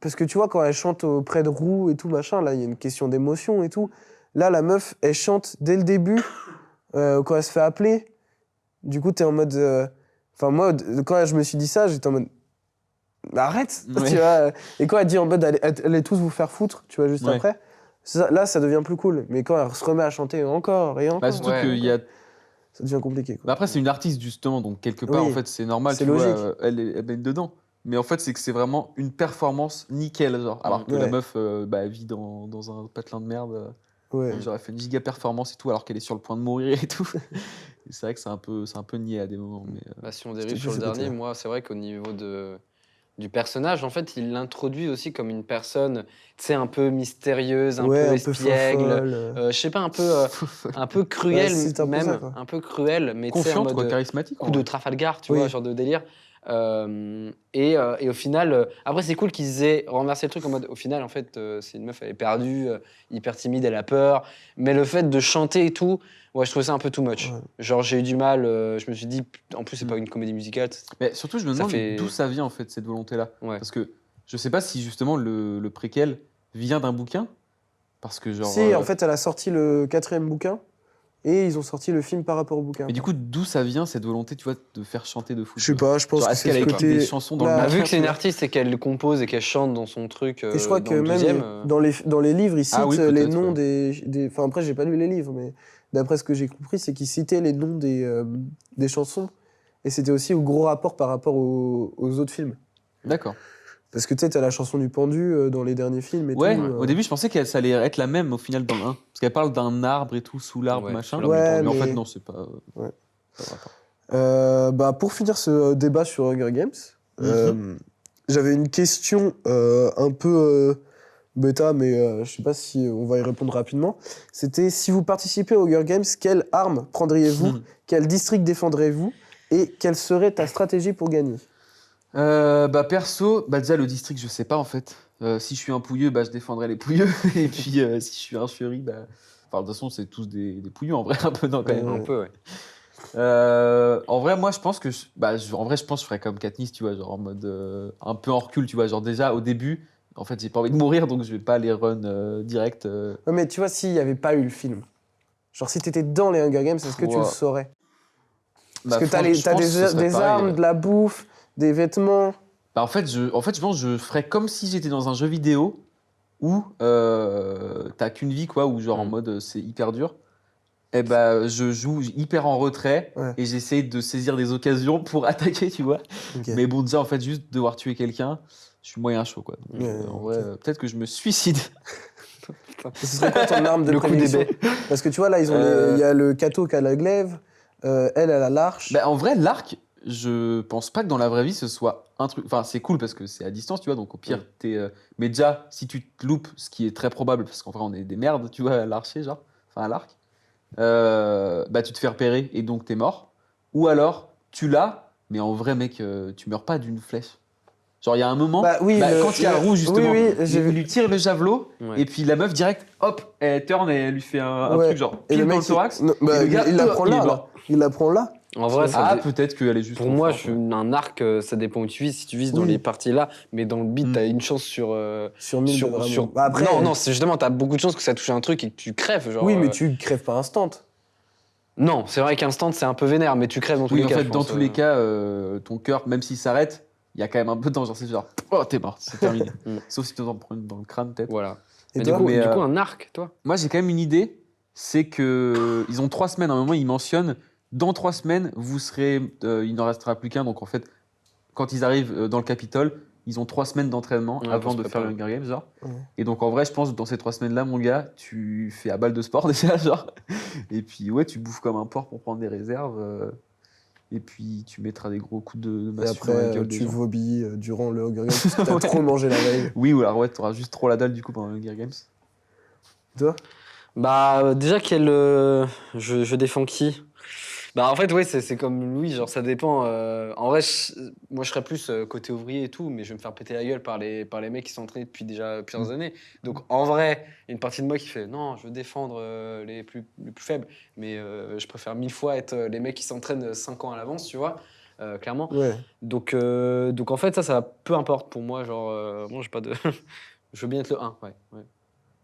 Parce que tu vois, quand elle chante auprès de Roux et tout, machin, là, il y a une question d'émotion et tout. Là, la meuf, elle chante dès le début, quand elle se fait appeler. Du coup, t'es en mode. Enfin, moi, quand je me suis dit ça, j'étais en mode. Mais arrête, Ouais. tu vois. Et quand elle dit en mode, allez tous vous faire foutre, tu vois, juste Ouais. après, là, ça devient plus cool. Mais quand elle se remet à chanter encore et encore, Bah, surtout Ouais. qu'il y a. ça devient compliqué, Bah, quoi. après, c'est une artiste, justement, donc quelque part, Oui, en fait, c'est normal, c'est tu vois, logique. elle baigne dedans. Mais en fait, c'est que c'est vraiment une performance nickel, genre. Alors que la Ouais. meuf, bah, elle vit dans un patelin de merde. Ouais. Genre, elle fait une giga performance et tout, alors qu'elle est sur le point de mourir et tout. Et c'est vrai que c'est un peu niais à des moments. Mais, Bah, si on C'était dérive plus sur le ce dernier, côté-là. moi, c'est vrai qu'au niveau du personnage, en fait, il l'introduit aussi comme une personne, tu sais, un peu mystérieuse, un Ouais, peu un peu espiègle, folle. je sais pas, un peu cruel c'est un peu ça, même, quoi. un peu cruel, mais tu sais, en confiante, mode quoi, charismatique. coup en de vrai. Trafalgar, tu Oui. vois, genre de délire. Et au final, après, c'est cool qu'ils aient renversé le truc en mode, au final, en fait, c'est une meuf, elle est perdue, hyper timide, elle a peur. Mais le fait de chanter et tout, ouais, je trouvais ça un peu too much. Ouais. Genre, j'ai eu du mal, je me suis dit, en plus, c'est pas une comédie musicale. Mais surtout, je me Ça demande fait- d'où ça vient, en fait, cette volonté-là. Ouais. Parce que je sais pas si, justement, le préquel vient d'un bouquin. Parce que, genre. Si, en fait, elle a sorti le 4e bouquin et ils ont sorti le film par rapport au bouquin. Mais du coup, d'où ça vient, cette volonté, tu vois, de faire chanter de fou? je sais pas, je pense Genre, que est-ce c'est qu'elle a ce écrit côté. des chansons dans Bah, le Bah, bouquin, vu que c'est tu une vois artiste et qu'elle compose et qu'elle chante dans son truc, Et je crois dans que le même deuxième, dans les livres, ils citent Ah oui, les peut-être, noms ouais. des. Enfin, après, j'ai pas lu les livres, mais d'après ce que j'ai compris, c'est qu'ils citaient les noms des chansons. Et c'était aussi au gros rapport par rapport aux autres films. D'accord. Parce que tu sais, t'as la chanson du pendu dans les derniers films et Ouais, tout. au début, je pensais que ça allait être la même au final dans le 1. Parce qu'elle parle d'un arbre et tout, sous l'arbre, Ouais, machin. sous l'arbre du mais pendu. en fait, mais- non, c'est pas. Ouais. Ça va pas. Bah, pour finir ce débat sur Hunger Games, j'avais une question un peu bêta, mais je sais pas si on va y répondre rapidement. C'était si vous participez aux Hunger Games, quelle arme prendriez-vous, quel district défendrez-vous et quelle serait ta stratégie pour gagner? Bah perso, bah déjà le district je sais pas en fait. Si je suis un pouilleux, bah je défendrai les pouilleux. Et puis si je suis un chéri, bah. Enfin de toute façon c'est tous des pouilleux en vrai un peu non quand même. un peu, ouais. En vrai moi je pense que en vrai je pense que je ferais comme Katniss tu vois genre en mode un peu en recul tu vois genre déjà au début en fait j'ai pas envie de mourir donc je vais pas les run direct. Ouais, mais tu vois, s'il n'y avait pas eu le film, genre si t'étais dans les Hunger Games, est-ce que tu le Ouah. saurais? Bah, Parce que t'as je pense que ce serait des pareil. armes, de la bouffe, des vêtements. Bah, en fait je pense que je ferais comme si j'étais dans un jeu vidéo où t'as qu'une vie quoi où genre en mode c'est hyper dur. Et bah je joue hyper en retrait Ouais. et j'essaye de saisir des occasions pour attaquer tu vois. Ok. Mais bon déjà en fait juste devoir tuer quelqu'un, je suis moyen chaud quoi. Donc, Ouais, en ok. vrai peut-être que je me suicide. Ce serait quoi ton arme de Le coup prédilection? d'épée. Parce que tu vois, là, ils ont il y a le Cato qui a la glaive, elle a l'arche. Bah, en vrai l'arc, je pense pas que dans la vraie vie ce soit un truc. Enfin c'est cool parce que c'est à distance tu vois donc au pire t'es. Mais déjà si tu te loupes, ce qui est très probable parce qu'en vrai on est des merdes tu vois à l'archer genre, enfin à l'arc. Bah tu te fais repérer et donc t'es mort. Ou alors tu l'as, mais en vrai mec, tu meurs pas d'une flèche. Genre il y a un moment, Bah oui, quand il y a rouge justement, oui, j'ai il vu. lui tire le javelot Ouais. et puis la meuf direct, hop, elle turn et elle lui fait un Ouais. truc genre Et pile le dans mec, le thorax. non, bah, et le gars, il la prend il est là, mort. là. Il la prend là. En vrai, Ah peut-être qu'elle est juste. pour trop moi, forte, ouais. un arc, ça dépend où tu vises. Si tu vises dans Oui. les parties là, mais dans le beat, t'as une chance sur. Sur 1000 de vraiment. Bah, après, Non, c'est justement, t'as beaucoup de chances que ça touche un truc et que tu crèves. Genre, oui, mais tu crèves pas instant. Non, c'est vrai qu'Instant, c'est un peu vénère, mais tu crèves dans tous Oui les en cas. fait je dans pense, tous les cas, ton cœur même s'il s'arrête, il y a quand même un peu de temps genre c'est genre oh t'es mort, c'est terminé. Sauf si tu t'en prends une dans le crâne peut-être. Voilà. Et Mais toi mais, du coup, un arc, toi. Moi, j'ai quand même une idée, c'est que ils ont 3 semaines. À un moment, ils mentionnent dans 3 semaines, vous serez, il n'en restera plus qu'un. Donc en fait, quand ils arrivent dans le Capitole, ils ont 3 semaines d'entraînement Ouais, avant pour de se faire le préparer. Hunger Games, genre. Ouais. Et donc en vrai, je pense que dans ces 3 semaines-là, mon gars, tu fais à balle de sport déjà, genre. Et puis ouais, tu bouffes comme un porc pour prendre des réserves. Et puis tu mettras des gros coups de Et massue après, dans la gueule des tu gens. vomis durant le Hunger Games parce que t'as trop mangé la veille. Oui, ou alors ouais, t'auras juste trop la dalle du coup pendant le Hunger Games. Toi Bah, déjà, je défends qui? Bah, en fait, ouais, c'est comme Louis, genre, ça dépend. En vrai, moi, je serais plus côté ouvrier et tout, mais je vais me faire péter la gueule par les mecs qui sont entraînés depuis déjà plusieurs années. Donc, en vrai, il y a une partie de moi qui fait non, je veux défendre les plus faibles, mais je préfère 1000 fois être les mecs qui s'entraînent 5 ans à l'avance, tu vois, clairement. Ouais. Donc, en fait, ça peu importe pour moi. Genre, moi, j'ai pas de. Je veux bien être le 1, ouais.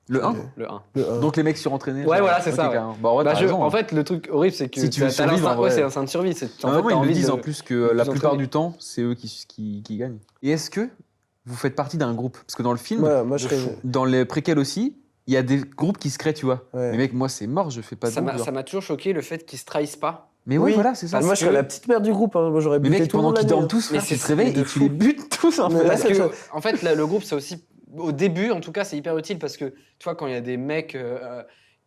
Le 1 Ok. Le 1. Le 1. Donc les mecs surentraînés. Ouais, genre, voilà, c'est ok, ça, ouais. carrément. Bah, en vrai, Bah, t'as raison, en hein. fait, le truc horrible, c'est que Si tu veux t'as survivre, l'instinct- en vrai. ouais, c'est l'instinct de survie. En À un fait, moment, t'as ils le envie disent de- en plus que de la plus plupart entraîner. du temps, c'est eux qui gagnent. Et est-ce que vous faites partie d'un groupe? Parce que dans le film, Moi, je de serais. dans les préquels aussi, il y a des groupes qui se créent, tu vois. Ouais. Mais mec, moi, c'est mort, je fais pas de Ça groupe. m'a genre. ça m'a toujours choqué le fait qu'ils se trahissent pas. Mais ouais, Oui, voilà, c'est ça. parce Moi, je serais que- la petite mère du groupe. Hein. Moi, j'aurais Mais buté mec, tout le pendant monde la qu'ils nuit. dorment hein. tous, Mais frère, tu te c'est- réveilles mais de et tu les fou. butes tous en Mais fait. là, Parce ça- que, en fait, le groupe, c'est aussi. Au début, en tout cas, c'est hyper utile parce que, tu vois, quand il y a des mecs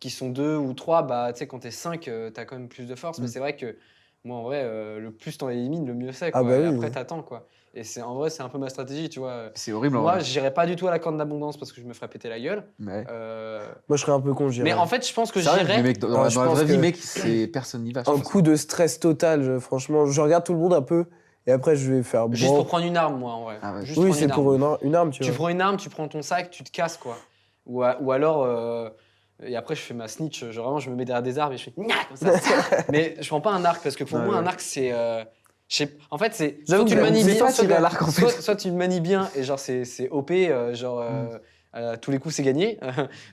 qui sont 2 ou 3, bah, tu sais, quand t'es 5, t'as quand même plus de force. Mais Mm. c'est vrai que, moi, en vrai, le plus t'en élimines, le mieux c'est. Ah Quoi. bah Et oui. après, t'attends, quoi. Et en vrai, c'est un peu ma stratégie, tu vois. C'est horrible en Moi, vrai. j'irais pas du tout à la corne d'abondance parce que je me ferais péter la gueule. Ouais. Moi, je serais un peu con, j'irais. Mais en fait, je pense que C'est vrai, mais j'irais. mec, dans Ouais, la je pense vraie vie, que- mec, personne n'y va. je Un pense. coup de stress total, franchement. Je regarde tout le monde un peu et après, je vais faire. Juste bon. pour prendre une arme, moi, en vrai. Ah ouais. Juste Oui, prendre c'est une pour arme. une arme, tu Tu vois. prends une arme, tu prends ton sac, tu te casses, quoi. Ou alors, et après, je fais ma snitch, genre vraiment, je me mets derrière des arbres et je fais Nya comme ça. Mais je prends pas un arc parce que pour Ouais, moi, ouais. un arc, c'est. En fait, c'est. J'avoue Soit tu que le manies c'est bien, pas soit, tirer à l'arc, en fait. soit tu le manies bien et genre, c'est OP, genre. À tous les coups, c'est gagné.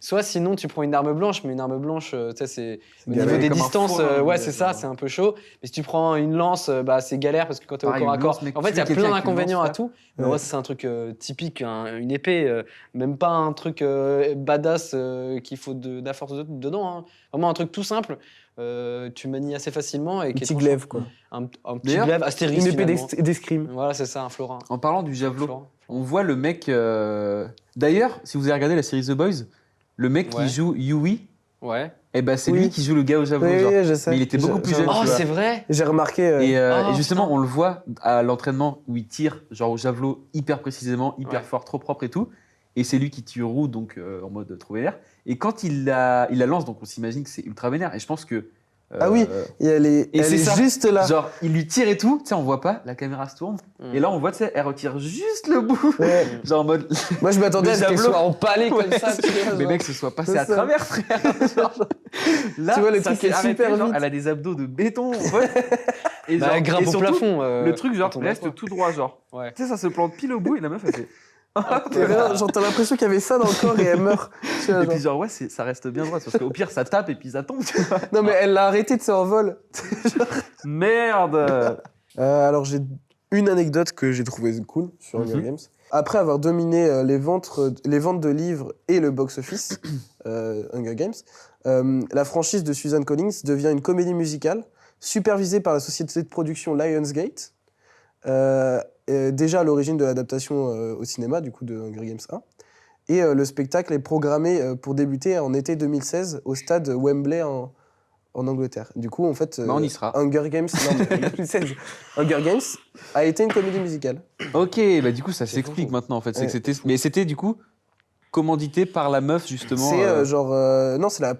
Soit sinon, tu prends une arme blanche, mais une arme blanche, tu sais, c'est. Au galère. niveau des Comme un distances, forain, ouais, ouais, c'est ça, genre. c'est un peu chaud. Mais si tu prends une lance, bah, c'est galère parce que quand t'es au Pareil, corps à une corps. lance, mec, En fait, il y a tuer plein quelqu'un avec une d'inconvénients lance, à tout. Mais Ouais. moi, c'est un truc typique, une épée, même pas un truc badass qu'il faut de la force dedans. Hein. Vraiment un truc tout simple, tu manies assez facilement. Et Un qui est petit tranchant. glaive, quoi. Un petit D'ailleurs, glaive astérix. Une épée finalement. d'escrime. Voilà, c'est ça, un florin. En parlant du javelot, Florin. on voit le mec. D'ailleurs, si vous avez regardé la série The Boys, le mec Ouais. qui joue Yui, Ouais. eh ben, c'est Oui. lui qui joue le gars au javelot. Oui, genre. oui, je sais. Mais il était beaucoup plus jeune. Oh, tu vois. c'est vrai. J'ai remarqué. Et Oh, justement, putain. on le voit à l'entraînement où il tire genre au javelot hyper précisément, hyper Ouais. fort, trop propre et tout. Et c'est lui qui tue Roux, donc en mode trop vénère. Et quand il la lance, donc on s'imagine que c'est ultra vénère. Et je pense que. Ah oui, et elle est, et elle c'est est ça. juste là. Genre, il lui tire et tout, tu sais, on voit pas, la caméra se tourne. Mm. Et là, on voit, tu sais, elle retire juste le bout. Ouais. Genre en mode. Moi, je m'attendais Le à ce qu'elle javelot. soit empalée comme Ouais, ça. tu vois, mais genre. mec, ce soit passé C'est à ça. travers, frère. Genre, là, Tu vois, le ça truc s'est est arrêté, super genre, vite. elle a des abdos de béton, en fait. Et Bah, genre, elle grimpe et au surtout, plafond. le truc, genre, quand on la reste voit. tout droit, genre. Ouais. Tu sais, ça se plante pile au bout et la meuf, elle fait. Et rien, genre, t'as l'impression qu'il y avait ça dans le corps et elle meurt. Tu vois, Et genre. puis, genre, ouais, ça reste bien droit. Parce qu'au pire, ça tape et puis ça tombe, tu vois. Non, mais elle l'a arrêté de se envol. Merde. Alors, j'ai une anecdote que j'ai trouvée cool sur Hunger Mhm. Games. Après avoir dominé les ventes de livres et le box-office, Hunger Games, la franchise de Susan Collins devient une comédie musicale supervisée par la société de production Lionsgate, déjà à l'origine de l'adaptation au cinéma du coup de Hunger Games 1. Et le spectacle est programmé pour débuter en été 2016 au stade Wembley en Angleterre. Du coup, en fait, Bah, on y sera. Hunger Games, non, mais 2016, Hunger Games a été une comédie musicale. Ok, bah, du coup, ça C'est s'explique fou. maintenant, en fait. C'est Ouais. que mais c'était, du coup, commandité par la meuf, justement. C'est non, c'est la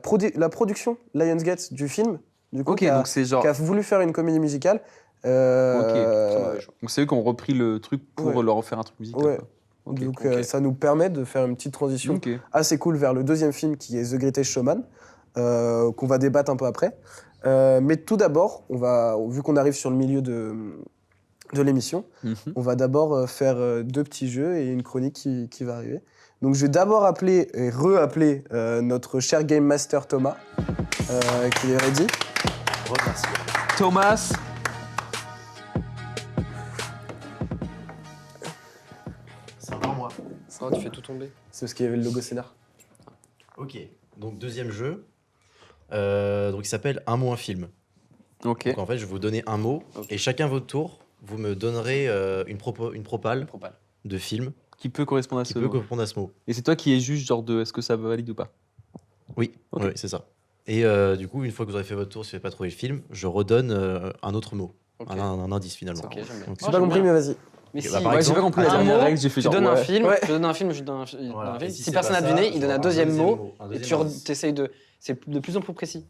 production Lionsgate du film. Du coup, Ok, qui a, donc c'est genre. qui a voulu faire une comédie musicale. Très mauvais choix. Donc c'est eux qui ont repris le truc pour Ouais. leur en faire un truc musical. Ouais. quoi. Ok. Donc ok. ça nous permet de faire une petite transition Ok. assez cool vers le deuxième film qui est The Greatest Showman, qu'on va débattre un peu après. Mais tout d'abord, vu qu'on arrive sur le milieu de l'émission, Mhm. on va d'abord faire deux petits jeux et une chronique qui va arriver. Donc je vais d'abord appeler et re-appeler notre cher Game Master Thomas, qui est ready. Remercie. Thomas. C'est encore moi. Oh, tu fais tout tomber. C'est parce qu'il y avait le logo scénar. Ok, donc deuxième jeu. Donc il s'appelle Un mot, un film. Ok. Donc en fait, je vais vous donner un mot Ok. et chacun votre tour, vous me donnerez une propale Propal. de film Qui peut correspondre à qui ce peut mot. correspondre à ce mot. Et c'est toi qui es juge genre de est-ce que ça valide ou pas. Oui, Ok. oui, c'est ça. Et du coup, une fois que vous aurez fait votre tour, si vous n'avez pas trouvé le film, je redonne un autre mot, Ok. un indice finalement. Ok, j'aime bien. Donc, J'ai pas compris, mais vas-y. Mais Ok, si, bah, par Ouais, j'ai exemple, pas compris la un dernière mot, règle, j'ai fait tu genre. donnes un ouais. film, Ouais. je donne un film, je donne un Voilà. un film. Et Si c'est personne pas n'a ça, deviné, il je donne un vois deuxième mot. un Et deuxième tu indice. essayes de. C'est de plus en plus précis.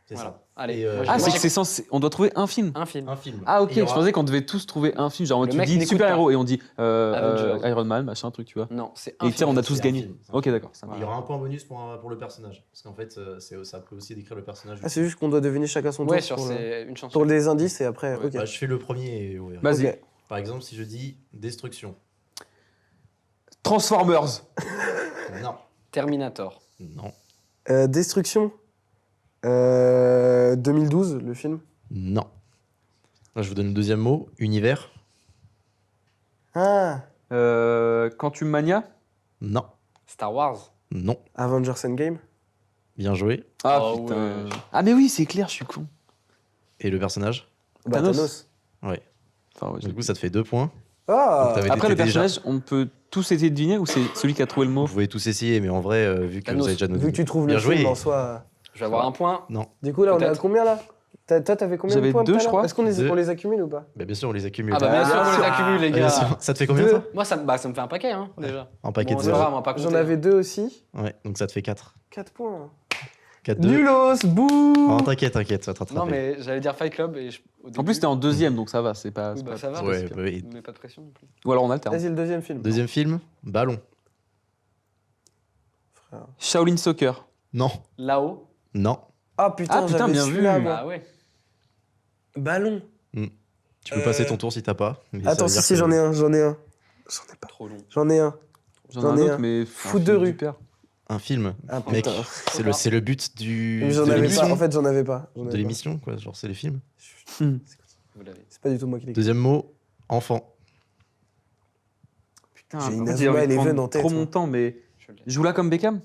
C'est Voilà. ça. Allez. Et, moi, Ah, j'ai- c'est que c'est censé. On doit trouver un film. un film. un film. Ah, ok, Et il y je aura- pensais qu'on devait tous trouver un film. Genre, Le tu mec dis n'écoute super-héros et on dit Avengers. Iron Man, machin, truc, tu vois. Non, c'est Et un tu sais, film. on a c'est tous un gagné. film, c'est un Ok, film. d'accord, ça Il marche. y aura un point bonus pour le personnage. Parce qu'en fait, ça peut aussi décrire le personnage. Ah, c'est juste qu'on doit deviner chacun son tour Ouais, sur pour, c'est une chanson. pour les indices et après. Ouais. Ok. Bah, je fais le premier. Et, ouais. Vas-y. Ok. Par exemple, si je dis destruction. Transformers. Non. Terminator. Non. Destruction. 2012, le film. Non. Là, je vous donne le deuxième mot. Univers. Ah, Quantum Mania. Non. Star Wars. Non. Avengers Endgame. Bien joué. Ah Oh, putain. ouais. Ah, mais oui, c'est clair, je suis con. Et le personnage. Bah, Thanos. Ouais. Enfin, ouais, Du coup, ça te fait 2 points. Ah, Donc, t'avais- Après, le t'étais déjà- personnage, on peut tous essayer de deviner ou c'est celui qui a trouvé le mot Vous pouvez tous essayer, mais en vrai, vu que Thanos. vous avez déjà vu que tu trouves Bien le joué. film en soi. Je vais avoir un point. Non. Du coup, là, on est à Peut-être. combien là Toi, t'avais combien de J'avais points deux, tout à je l'heure crois. Est-ce qu'on Deux. on les accumule ou pas Bah, bien sûr, on les accumule. Ah bah bien sûr, on les accumule, les Ah, bien sûr. gars. Ça te fait combien, Deux. toi Moi, ça me fait un paquet, hein, déjà. Un paquet Bon, de c'est pas 0. grave, on va pas compter. J'en avais deux aussi. Ouais, donc ça te fait 4. 4 points. 4-2. Nulos, bouh Oh, t'inquiète, ça va te rattraper. Non, mais j'allais dire Fight Club et au En début- plus, t'es en deuxième, donc ça va. C'est pas. Oui, c'est bah, pas- ça va. c'est pas Ouais, si pire. bah oui. Mais pas de pression non plus. Ou alors on alterne. Vas-y, le deuxième film. Deuxième film, Ballon. Frère. Shaolin Soccer. Non. Là-haut. Non. Ah putain, Ah, putain, j'avais bien celui-là, vu. moi. Bah ouais. Ballon. Tu peux passer ton tour si t'as pas. mais ça Attends, veut dire si, que- j'en ai un. J'en ai pas. Trop long. J'en ai un. J'en ai J'en un ai autre, un. mais. Foot de rue. Un film. Ah Mec, putain. c'est le but du, Mais j'en de avais l'émission. pas. En fait, j'en avais pas. J'en avais De pas. l'émission, quoi. Genre, c'est les films. Vous l'avez. C'est pas du tout moi qui l'ai. Deuxième mot, enfant. Putain, J'ai en une fait, Azuma envie de Eleven prendre en tête, trop moi. mon temps, mais. Je l'ai. Joue là comme Beckham.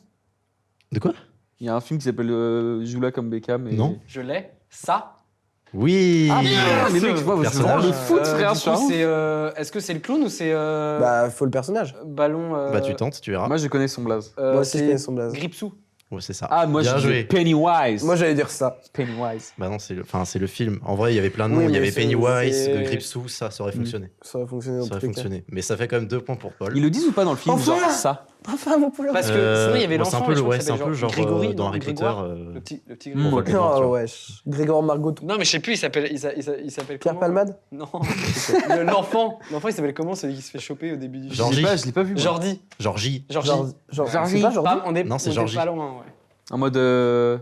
De quoi? Il y a un film qui s'appelle Joue là comme Beckham. Et... Non. Je l'ai. Ça. Oui. Ah putain, mais mec, je vois, je Personnage. vraiment le foot, frère. Du je suis un coup, ouf. c'est. Est-ce que c'est le clown ou c'est. Bah, faut le personnage. Ballon. Bah, tu tentes, tu verras. Moi, je connais son blaze. Moi aussi, je c'est connais son blaze. Gripsou. Ouais, c'est ça. Ah, moi, Bien je joué. dis Pennywise. Moi, j'allais dire ça. Pennywise. Bah non, c'est le film. En vrai, il y avait plein de noms. Oui, il y mais avait c'est- Pennywise, c'est- Gripsou, ça aurait fonctionné. Ça aurait fonctionné dans Ça tous aurait les cas. fonctionné. Mais ça fait quand même 2 points pour Paul. Ils le disent ou pas dans le film Enfin genre ça Enfin, mon poulain. Parce que sinon, il y avait bon, c'est un l'enfant. peu et je le, crois ouais, qu'il c'est un s'appelait peu genre Grégory, dans non, Harry Potter. Grégoire. Le petit Mm. Grégoire. Voldemort, tu Non, vois. wesh. Grégor Margot. Non, mais je sais plus, il s'appelle Pierre comment Palmade. Non. L'enfant, il s'appelle comment celui qui se fait choper au début du film Georgie. Je l'ai pas vu. moi. Jordi. Georgie. Georgie. Genre, Georgie. c'est pas Jordi. Bam, on est, Non, c'est on est Georgie. pas loin, ouais. En mode dans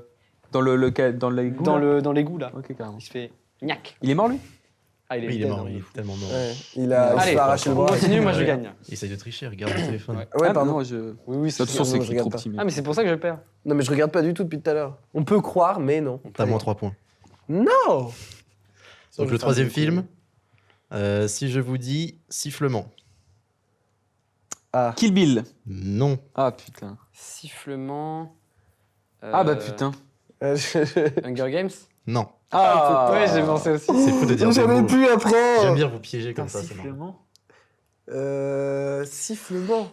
dans l'égout. Dans là l'égout, là. Ok, carrément. Il se fait gnac. Il est mort lui. Ah, il est Oui, il est dead, mort, hein, il de est fou. tellement mort. Ouais, il a Allez, arraché le on bras. continue, moi je Ouais. gagne. Essaye de tricher, regarde le téléphone. Ouais. Ouais, Ah, pardon. non, je... Oui, oui, De toute façon, sûr, c'est moi, je qui trop regarde pas. petit. mais- Ah, mais c'est pour ça que je perds. Non, mais je regarde pas du tout depuis tout à l'heure. On peut croire, mais non. T'as moins 3 points. Non. Donc le troisième film, si je vous dis sifflement. Ah. Kill Bill. Non. Ah putain. Sifflement. Ah bah putain. Hunger Games. Non. Ah Ouais, j'ai pensé aussi. C'est fou de dire des J'en ai mots. plus après. J'aime bien vous piéger comme ça, c'est marrant. Sifflement. Sifflement.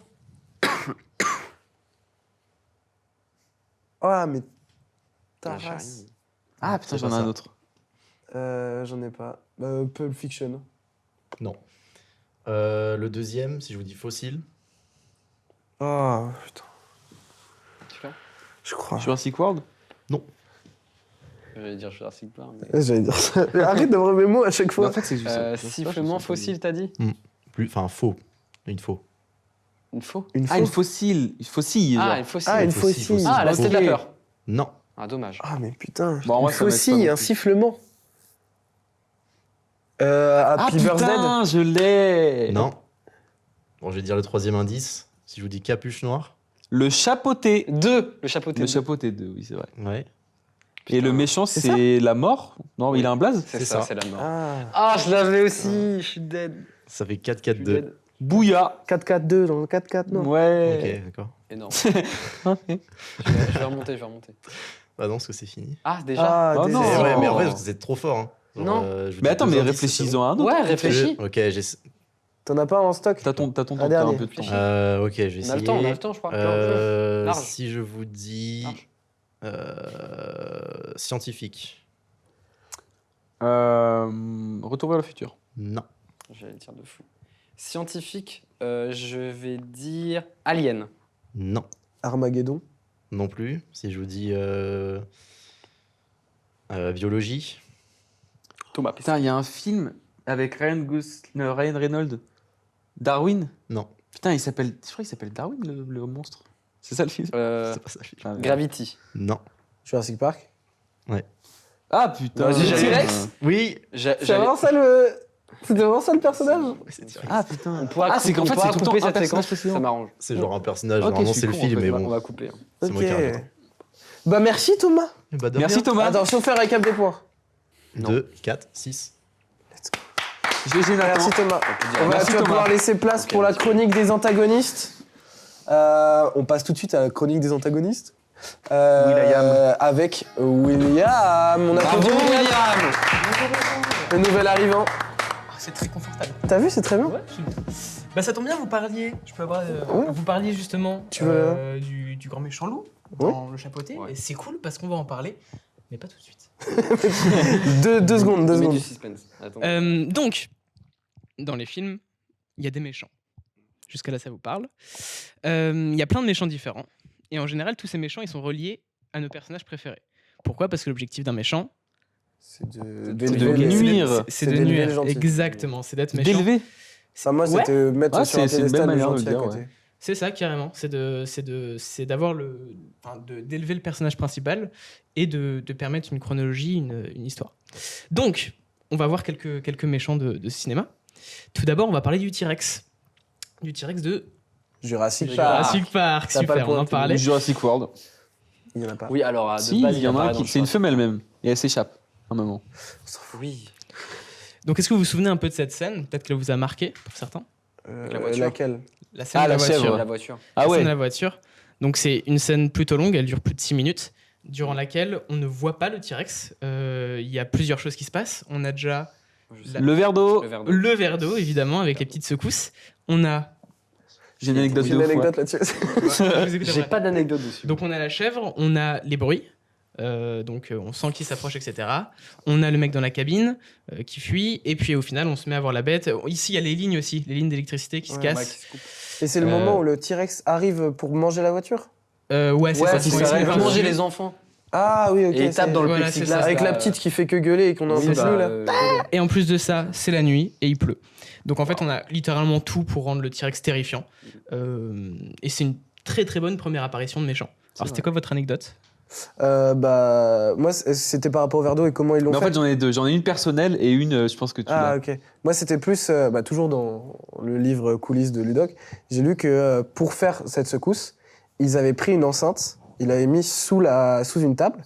Ah, mais. Ta j'ai race. rien. Ah putain, C'est j'en ai pas un ça. autre. J'en ai pas. Pulp Fiction. Non. Le deuxième, si je vous dis fossile. Oh, putain. Tu l'as Je crois. Jurassic World. J'allais dire Jurassic Park. mais- J'allais dire ça. Arrête d'avoir mes mots à chaque Mais fois. en fait, c'est juste ça. Sifflement fossile, t'as dit Enfin, faux. Une faux. Une faux Une Ah, une fausse. fossile. Une faucille. Ah, genre. une faucille. Ah, une Fossile, faucille. Ah, la cité de la Ok. peur. Non. Ah, dommage. Ah, mais putain. Bon, en vrai, une ça m'aide pas faucille, non un plus. sifflement. Ah Happy Birthday. putain, je l'ai. Non. Bon, je vais dire le troisième indice. Si je vous dis capuche noire. Le chapeauté. Deux, le chapeauté. Le chapeauté 2, oui, c'est vrai. Ouais. Et le méchant, c'est c'est la mort. Non, Oui. il a un blaze. C'est C'est ça, ça. c'est la mort. Ah. Ah, je l'avais aussi, je suis dead. Ça fait Je suis 4-4-2. dead. Bouya. 4-4-2 dans le 4-4, non Ouais. Ok, d'accord. Énorme. Je vais remonter. Bah non, parce que c'est fini. Ah, déjà Oh non. Mais en fait, vous êtes trop fort. Hein. Non. je vous Mais dis attends, 2 mais indices, réfléchis-en à un autre. Ouais, c'est bon. réfléchis. Ok, j'ai... T'en as pas en stock? T'as ton temps, t'as un dernier. peu de temps. Réfléchis. Ok, je vais essayer. On a le temps, je crois. Large. Si je vous dis... scientifique. Retour vers le futur. Non. J'allais dire de fou. Scientifique, je vais dire Alien. Non. Armageddon. Non plus. Si je vous dis... biologie. Thomas. Putain, il y a un film avec Ryan Reynolds. Darwin. Non. Putain, je crois qu'il s'appelle Darwin, le monstre. C'est ça le film C'est pas ça. le film. Putain, Gravity. Non. Jurassic Park. Ah putain. Vas-y, j'allais- T-Rex. Oui. C'est vraiment ça le... C'était vraiment ça le personnage? Ah putain. On pourra Ah, c'est qu'en fait, c'est tout le temps couper un cette personnage séquence, précédent. ça m'arrange. C'est genre un personnage. Ok, Normalement, je suis c'est le con, film, en fait. mais On bon. va couper. C'est moi qui ai raison. Bah merci Thomas. Bah, de Merci rien. Thomas. Attention, fais un récap des points. 2, 4, 6. GG Nathan. Merci Thomas. Merci, Tu vas Thomas. pouvoir laisser place Ok, pour la merci. chronique des antagonistes. On passe tout de suite à la chronique des antagonistes. Avec William. On applaudit William. Le nouvel arrivant. C'est très confortable. T'as vu, c'est très bien. Ouais, bah ça tombe bien, vous parliez. Je peux avoir. Ouais. Vous parliez justement Tu veux du grand méchant loup Ouais. dans le chapeauté. Ouais. Et c'est cool parce qu'on va en parler, mais pas tout de suite. Deux secondes, deux Mets secondes. du suspense. Attends. Donc, dans les films, il y a des méchants. Jusqu'à là, ça vous parle. Il y a plein de méchants différents. Et en général, tous ces méchants, ils sont reliés à nos personnages préférés. Pourquoi? Parce que l'objectif d'un méchant, C'est de d'élever les- nuire. c'est C'est de d'élever nuire. les gentils. Exactement, c'est d'être méchant. D'élever. Enfin, moi, Ouais. c'était mettre Ah, sur un c'est une belle piédestal le manière de gentil le à dire, côté. ouais. C'est ça, carrément. C'est d'avoir d'élever le personnage principal et de permettre une chronologie, une histoire. Donc, on va voir quelques méchants de cinéma. Tout d'abord, on va parler du T-Rex. Du T-Rex de Jurassic Park. Jurassic Park. T'as pas le Super, point, on en tu parlait. Jurassic World. Il y en a pas. Oui, alors, de Si, base, il y en a un apparaît qui. dans C'est une le femelle même. Et elle s'échappe. Un moment. Oui. Donc, est-ce que vous vous souvenez un peu de cette scène? Peut-être qu'elle vous a marqué, pour certains. La voiture. Laquelle? La scène Ah, de la la voiture. chèvre. La voiture. Ah La scène de ouais. la voiture. Donc, c'est une scène plutôt longue, elle dure plus de 6 minutes, durant laquelle on ne voit pas le T-Rex. Il y a plusieurs choses qui se passent. On a déjà Le verre d'eau. Le verre d'eau. le verre d'eau, évidemment, avec les petites secousses. On a. J'ai une anecdote J'ai de une ouf, ouais. anecdote là-dessus. Vous écoutez J'ai après. pas d'anecdote dessus. Donc on a la chèvre, on a les bruits, on sent qu'il s'approche, etc. On a le mec dans la cabine qui fuit, et puis au final on se met à voir la bête. Ici il y a les lignes aussi, les lignes d'électricité qui se Ouais, cassent. Et c'est le Euh, moment où le T-Rex arrive pour manger la voiture? Ouais, c'est ça. Ouais, c'est ça ça, va c'est manger ça. les enfants. Ah oui, ok. Et il tape c'est- dans le Voilà, plexiglas. c'est ça. Avec là, la petite qui fait que gueuler et qu'on n'en oui, peut bah, plus là. Et en plus de ça, c'est la nuit et il pleut. Donc en fait on a littéralement tout pour rendre le T-Rex terrifiant. Et c'est une très très bonne première apparition de méchant. Alors c'était quoi votre anecdote? Bah, moi, c'était par rapport au verre d'eau et comment ils l'ont Mais en fait. fait, j'en ai deux. J'en ai une personnelle et une, je pense que tu Ah, l'as. ok. Moi, c'était plus, bah, toujours dans le livre coulisses de Ludoc, j'ai lu que pour faire cette secousse, ils avaient pris une enceinte, ils l'avaient mis sous une table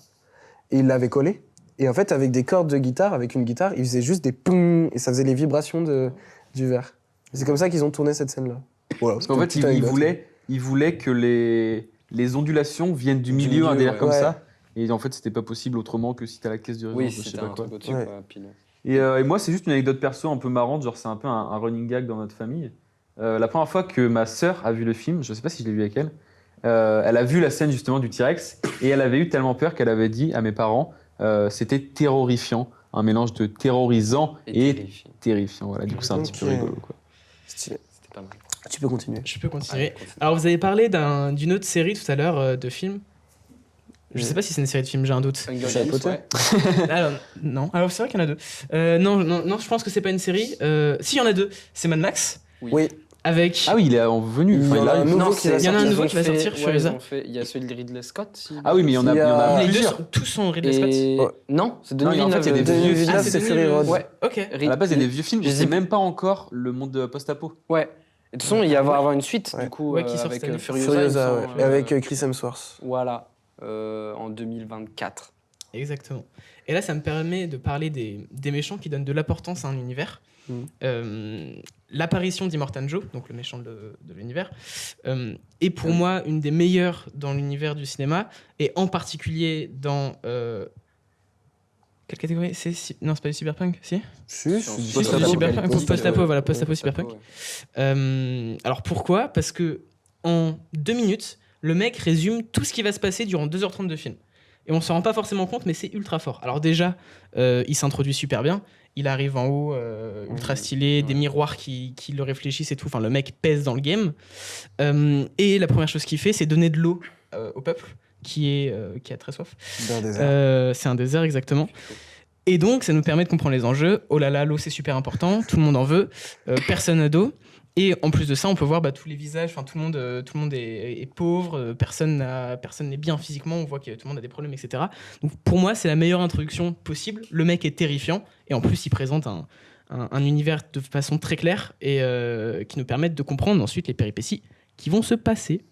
et ils l'avaient collée. Et en fait, avec des cordes de guitare, avec une guitare, ils faisaient juste des poum et ça faisait les vibrations du verre. Et c'est comme ça qu'ils ont tourné cette scène-là. Voilà, Parce qu'en fait, c'était une petite anecdote. il voulait que les ondulations viennent du milieu, un milieu, délire ouais. comme Ouais. ça. Et en fait, c'était pas possible autrement que si t'as la caisse de résonance, Oui, je sais c'était pas un quoi. truc au-dessus. Ouais. quoi, pile. Et moi, c'est juste une anecdote perso un peu marrante, genre c'est un peu un running gag dans notre famille. La première fois que ma sœur a vu le film, je sais pas si je l'ai vu avec elle, elle a vu la scène justement du T-Rex et elle avait eu tellement peur qu'elle avait dit à mes parents, c'était terrorifiant, un mélange de terrorisant et terrifiant. terrifiant. Voilà, du coup c'est un petit peu Ok. rigolo, quoi. Stylé. C'était pas mal. Tu peux continuer. Je peux continuer. Allez, continue. Alors vous avez parlé d'une autre série tout à l'heure de films. Je sais pas si c'est une série de films, j'ai un doute. Hunger Harry Games, Potter. ouais. Alors, non. Alors c'est vrai qu'il y en a deux. Non, je pense que c'est pas une série. Si, il y en a deux. C'est Mad Max Oui. avec. Ah oui, il est en venu. Il y Enfin, en a il un nouveau qui va il y en a un sortir. nouveau qui va sortir, Ouais, Furiosa. ils ont fait- Il y a celui de Ridley Scott. Ah oui, mais il y en a, Il y a- il y en a Les deux plusieurs. tous sont Ridley Scott. Et... Ouais. Non, c'est Non, Denis en fait, il y a des Villeneuve. Denis vieux Villeneuve, films. c'est Denis Fury Villeneuve. Road. Ouais, ok. À la base, il y a des vieux films. Je Je les sais ai- même pas encore le monde de post-apo. Ouais. Et de toute façon, il va y avoir une suite, Ouais. du coup, Ouais, qui sort avec cette année. Furiosa. Furiosa, il me ouais. semble, Et avec Chris Hemsworth. Voilà, en 2024. Exactement. Et là, ça me permet de parler des méchants qui donnent de l'importance à un univers. L'apparition d'Immortan Joe, donc le méchant de l'univers, est pour moi une des meilleures dans l'univers du cinéma, et en particulier dans... quelle catégorie c'est Non, c'est pas du cyberpunk, si Si, Sur- c'est du Post-apo, cyberpunk. cyberpunk, post-apo, voilà, post-apo, ouais, cyberpunk. ouais. Alors pourquoi ? Parce que en 2 minutes, le mec résume tout ce qui va se passer durant 2h30 de film. Et on s'en rend pas forcément compte, mais c'est ultra fort. Alors déjà, il s'introduit super bien. Il arrive en haut, ultra stylé, des miroirs qui le réfléchissent et tout. Enfin, le mec pèse dans le game. Et la première chose qu'il fait, c'est donner de l'eau au peuple qui a très soif. D'un désert. C'est un désert, exactement. Et donc, ça nous permet de comprendre les enjeux. Oh là là, l'eau, c'est super important. Tout le monde en veut. Personne n'a d'eau. Et en plus de ça, on peut voir tous les visages. Enfin, tout le monde est pauvre. Personne n'est bien physiquement. On voit que tout le monde a des problèmes, etc. Donc, pour moi, c'est la meilleure introduction possible. Le mec est terrifiant. Et en plus, il présente un univers de façon très claire et qui nous permettent de comprendre ensuite les péripéties qui vont se passer.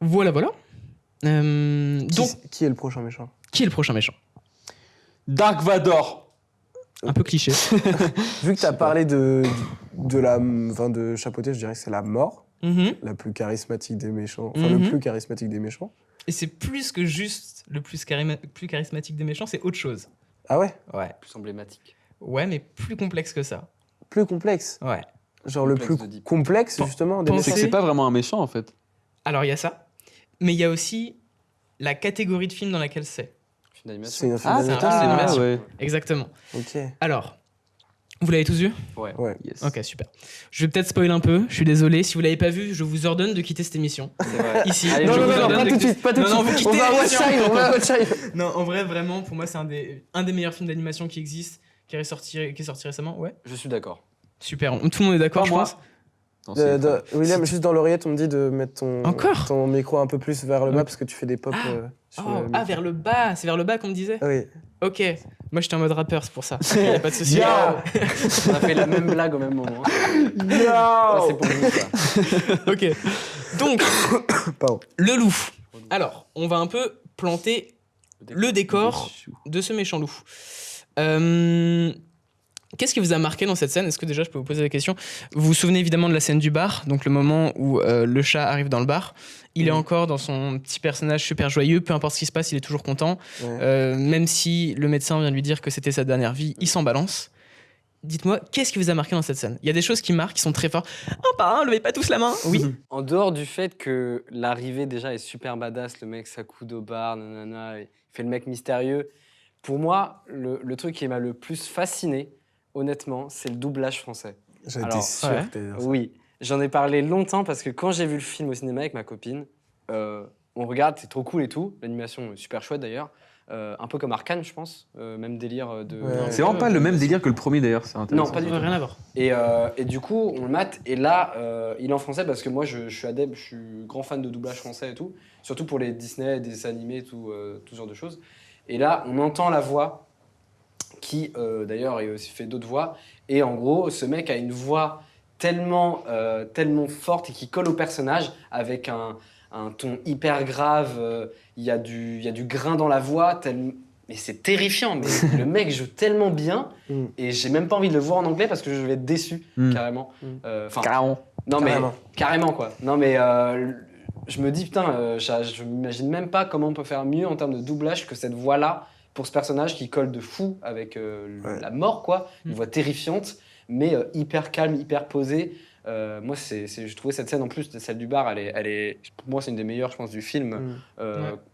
Voilà. Donc, Qui est le prochain méchant? qui est le prochain méchant ? Dark Vador. Un peu cliché. Vu que tu as parlé de Chapeauté, je dirais que c'est la mort, Mhm. la plus charismatique des méchants. Enfin, Mhm. le plus charismatique des méchants. Et c'est plus que juste le plus charismatique des méchants, c'est autre chose. Ah ouais? Ouais. Plus emblématique. Ouais, mais plus complexe que ça. Plus complexe. Ouais. Genre le Complexe plus de Deep. complexe, justement, des Pensez- C'est que méchants. c'est pas vraiment un méchant en fait. Alors, il y a ça. Mais il y a aussi la catégorie de film dans laquelle c'est. Film d'animation. C'est un film Ah, c'est un d'animation. film d'animation. ouais. Exactement. Ok. Alors, vous l'avez tous vu ? Ouais. Ouais. Yes. Ok, super. Je vais peut-être spoiler un peu. Je suis désolé. Si vous l'avez pas vu, je vous ordonne de quitter cette émission. C'est vrai. Ici. Allez, Je Non, vous non, non, ordonne pas de tout de quitter- suite, pas tout de Non, non, suite. vous On quittez va à l'émission. Watch Time, on va à Watch Time. Non, en vrai, vraiment, pour moi, c'est un des meilleurs films d'animation qui existe, qui est sorti récemment. Ouais. Je suis d'accord. Super. Tout le monde est d'accord, Pas je moi. pense. Non, c'est pas- William, juste dans l'oreillette, on me dit de mettre Encore ton micro un peu plus vers le bas Ok. parce que tu fais des pop sur Oh, le ah, micro. vers le bas. C'est vers le bas qu'on me disait. Ah oui. Ok. Moi, j'étais en mode rappeur, c'est pour ça. Il n'y a pas de souci. Yo On a fait la même blague au même moment. Ça, Yo c'est pour vous, ça. Ok. Donc, Pardon. le loup. Alors, on va un peu planter le décor de ce méchant loup. Qu'est-ce qui vous a marqué dans cette scène ? Est-ce que déjà je peux vous poser la question ? Vous vous souvenez évidemment de la scène du bar, donc le moment où le chat arrive dans le bar. Il est encore dans son petit personnage super joyeux, peu importe ce qui se passe, il est toujours content. Ouais. Même si le médecin vient lui dire que c'était sa dernière vie, il s'en balance. Dites-moi, qu'est-ce qui vous a marqué dans cette scène ? Il y a des choses qui marquent, qui sont très fortes. Un par un, levez pas tous la main. Oui. En dehors du fait que l'arrivée déjà est super badass, le mec s'accoude au bar, nanana, il fait le mec mystérieux. Pour moi, le truc qui m'a le plus fasciné, honnêtement, c'est le doublage français. J'étais Alors, sûr ouais. que t'allais dire ça. Oui, j'en ai parlé longtemps parce que quand j'ai vu le film au cinéma avec ma copine, on regarde, c'est trop cool et tout, l'animation est super chouette d'ailleurs, un peu comme Arcane, je pense, même délire de... Ouais. C'est vraiment pas le même délire que le premier d'ailleurs, c'est intéressant. Non, pas du tout. Rien à voir. Et du coup, on le mate, et là, il est en français parce que moi, je suis adepte, je suis grand fan de doublage français et tout, surtout pour les Disney, des dessins animés, tout ce genre de choses. Et là, on entend la voix, qui d'ailleurs a aussi fait d'autres voix, et en gros, ce mec a une voix tellement forte et qui colle au personnage, avec un ton hyper grave, il y a du grain dans la voix, mais c'est terrifiant, mais le mec joue tellement bien, et j'ai même pas envie de le voir en anglais parce que je vais être déçu, carrément. Enfin, Carrément. non Carrément. mais carrément quoi. Non mais je me dis putain, je m'imagine même pas comment on peut faire mieux en termes de doublage que cette voix-là pour ce personnage qui colle de fou avec la mort quoi, une voix terrifiante mais hyper calme, hyper posée. Moi je trouvais cette scène en plus, celle du bar, elle est pour moi c'est une des meilleures je pense du film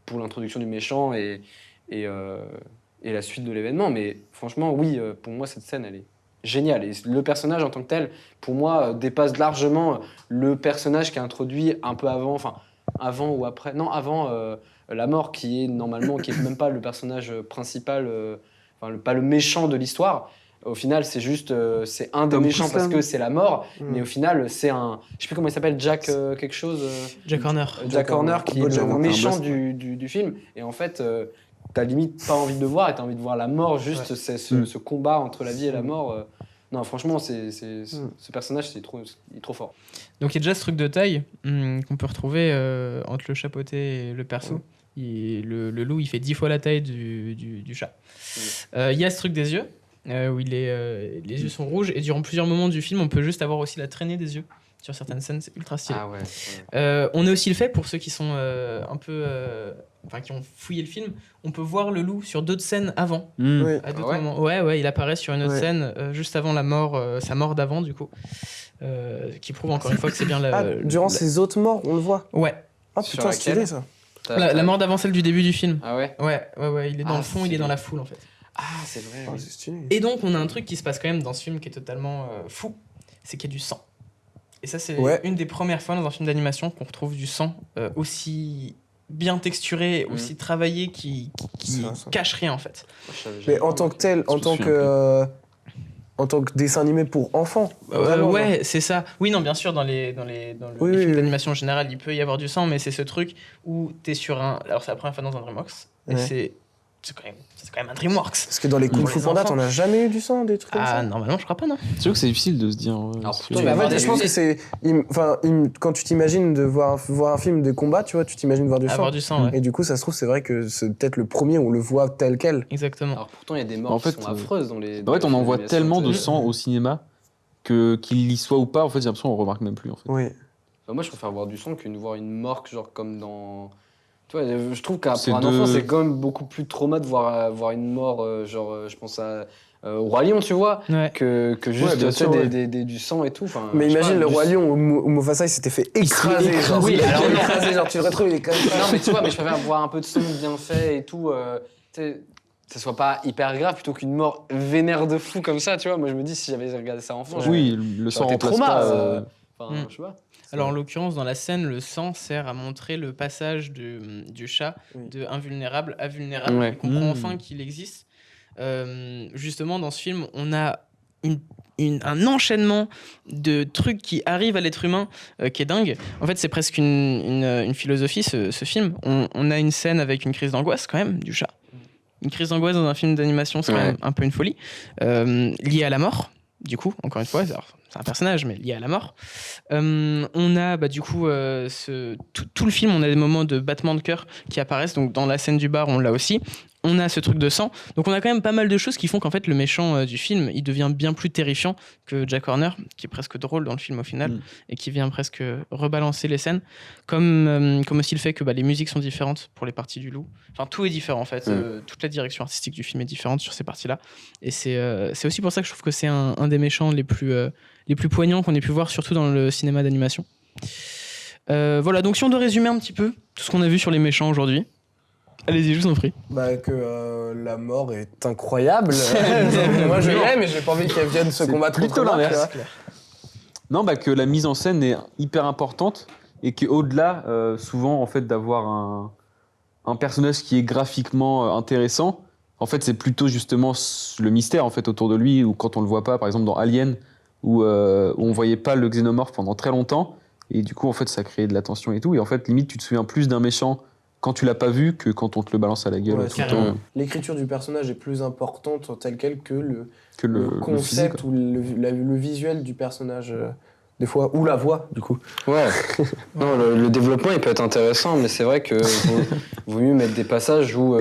pour l'introduction du méchant et la suite de l'événement. Mais franchement oui, pour moi cette scène elle est génial. Et le personnage en tant que tel, pour moi, dépasse largement le personnage qui est introduit un peu avant, enfin, avant ou après, non, avant la mort, qui est normalement, qui est même pas le personnage principal, enfin, pas le méchant de l'histoire. Au final, c'est juste, c'est un des Tom méchants parce Cousland. que c'est la mort, mais au final, c'est un, je sais plus comment il s'appelle, Jack quelque chose. Jack Horner. Jack Horner, qui est Jack le Horner, méchant un boss, du film. Et en fait, t'as limite pas envie de le voir et t'as envie de voir la mort, juste c'est ce combat entre la vie et la mort. Non, franchement, ce personnage, il est trop fort. Donc il y a déjà ce truc de taille qu'on peut retrouver entre le chapeauté et le perso. Le loup, il fait 10 fois la taille du chat. Il y a ce truc des yeux, où les yeux sont rouges, et durant plusieurs moments du film, on peut juste avoir aussi la traînée des yeux. Sur certaines scènes, c'est ultra stylé. Ah ouais. On a aussi le fait, pour ceux qui sont un peu... Enfin, qui ont fouillé le film, on peut voir le loup sur d'autres scènes avant. Oui. À d'autres Ah ouais moments. Ouais, il apparaît sur une autre Ouais. scène, juste avant la mort, sa mort d'avant, du coup. Qui prouve encore une fois que c'est bien la... Durant la- ses autres morts, on le voit. Ouais. Ah Sur putain, laquelle stylé ça. La mort d'avant, celle du début du film. Ah ouais. Ouais, il est dans Ah, le fond, c'est il est dans bien. la foule, en fait. Ah, c'est vrai. Ah, oui. c'est stylé. Et donc, on a un truc qui se passe quand même dans ce film qui est totalement fou, c'est qu'il y a du sang. Et ça, c'est Ouais. une des premières fois dans un film d'animation qu'on retrouve du sang aussi bien texturé, aussi travaillé, qui C'est vrai, ça. cache rien, en fait. Mais en tant que tel, en Je tant suis que dessin animé pour enfants. vraiment, genre. Ouais, c'est ça. Oui, non, bien sûr, dans les Oui, les films oui. d'animation en général, il peut y avoir du sang, mais c'est ce truc où t'es sur un... Alors, c'est la première fois dans un DreamWorks, et Ouais. c'est quand même un DreamWorks. Parce que dans les Kung Pour Fu les Panda, enfants. t'en as jamais eu du sang, des trucs comme Ah, ça. normalement, je crois pas, non. C'est sûr que c'est difficile de se dire. Alors, parce que- pourtant, Mais en voir fait, des je pense que musiques. c'est. Quand tu t'imagines de voir un film de combat, tu vois, tu t'imagines voir du sang. Avoir du sang, ouais. Et du coup, ça se trouve, c'est vrai que c'est peut-être le premier où on le voit tel quel. Exactement. Alors pourtant, il y a des morts En fait, qui sont affreuses dans les. En fait, on en voit d'animation, tellement de tu sais. sang au cinéma que qu'il y soit ou pas, en fait, j'ai l'impression qu'on remarque même plus. En fait. Oui. Bah, moi, je préfère voir du sang qu'une voir une mort, genre comme dans. Tu vois, je trouve qu'un C'est pour un deux- enfant, c'est quand même beaucoup plus trauma de voir une mort, je pense à au Roi Lion, tu vois, Ouais. que juste bien tu sais, sûr, ouais. du sang et tout. Enfin, Mais je sais imagine pas, le du- Roi Lion où Mufasa il s'était fait écraser. écrasé. Genre, Oui, il a alors été non. écrasé, genre tu le retrouves, il est comme ça. Non, mais tu vois, mais je préfère voir un peu de sang bien fait et tout. Tu sais, que ça soit pas hyper grave plutôt qu'une mort vénère de fou comme ça, tu vois. Moi, je me dis, si j'avais regardé ça enfant, Oui, le sang ça aurait été remplace trauma. pas. Enfin, Mm. je sais pas. Alors en l'occurrence, dans la scène, le sang sert à montrer le passage du chat Oui. de invulnérable à vulnérable. Ouais. Il comprend Mm. enfin qu'il existe. Justement, dans ce film, on a un enchaînement de trucs qui arrivent à l'être humain qui est dingue. En fait, c'est presque une philosophie, ce film. On a une scène avec une crise d'angoisse, quand même, du chat. Une crise d'angoisse dans un film d'animation, c'est quand Ouais. même un peu une folie. Liée à la mort, du coup, encore une fois. Alors, c'est un personnage, mais lié à la mort. On a du coup tout le film, on a des moments de battement de cœur qui apparaissent. Donc dans la scène du bar, on l'a aussi. On a ce truc de sang. Donc on a quand même pas mal de choses qui font qu'en fait le méchant du film, il devient bien plus terrifiant que Jack Horner, qui est presque drôle dans le film au final, et qui vient presque rebalancer les scènes. Comme aussi le fait que les musiques sont différentes pour les parties du loup. Enfin tout est différent en fait. Toute la direction artistique du film est différente sur ces parties-là. Et c'est aussi pour ça que je trouve que c'est un des méchants les plus poignants qu'on ait pu voir, surtout dans le cinéma d'animation. Voilà, donc si on doit résumer un petit peu tout ce qu'on a vu sur les méchants aujourd'hui, allez-y, je vous en prie. Que la mort est incroyable. Moi je l'aime, mais j'ai pas envie qu'elle vienne se C'est combattre plutôt contre moi, tu l'inverse. vois. Non, que la mise en scène est hyper importante et qu'au-delà, souvent, en fait, d'avoir un personnage qui est graphiquement intéressant, en fait, c'est plutôt justement le mystère en fait autour de lui, ou quand on le voit pas, par exemple dans Alien, où on voyait pas le xénomorphe pendant très longtemps, et du coup, en fait, ça créait de la tension et tout, et en fait, limite, tu te souviens plus d'un méchant quand tu l'as pas vu que quand on te le balance à la gueule Ouais, tout le carrément. temps, L'écriture du personnage est plus importante telle quelle que le que le concept physique, ou le visuel du personnage, des fois, ou la voix, du coup. Ouais. Non, le développement, il peut être intéressant, mais c'est vrai que vaut mieux mettre des passages où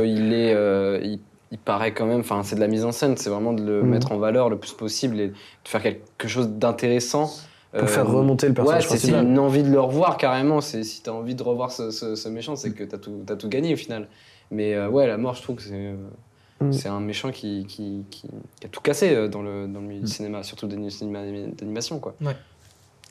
il paraît quand même. Enfin, c'est de la mise en scène. C'est vraiment de le mettre en valeur le plus possible et de faire quelque chose d'intéressant. Pour faire remonter le personnage Ouais, c'est principal. une envie de le revoir carrément. Si t'as envie de revoir ce méchant, c'est que t'as tout gagné au final. Mais ouais, la mort, je trouve que c'est un méchant qui a tout cassé dans le milieu du cinéma, surtout des cinémas d'animation, quoi.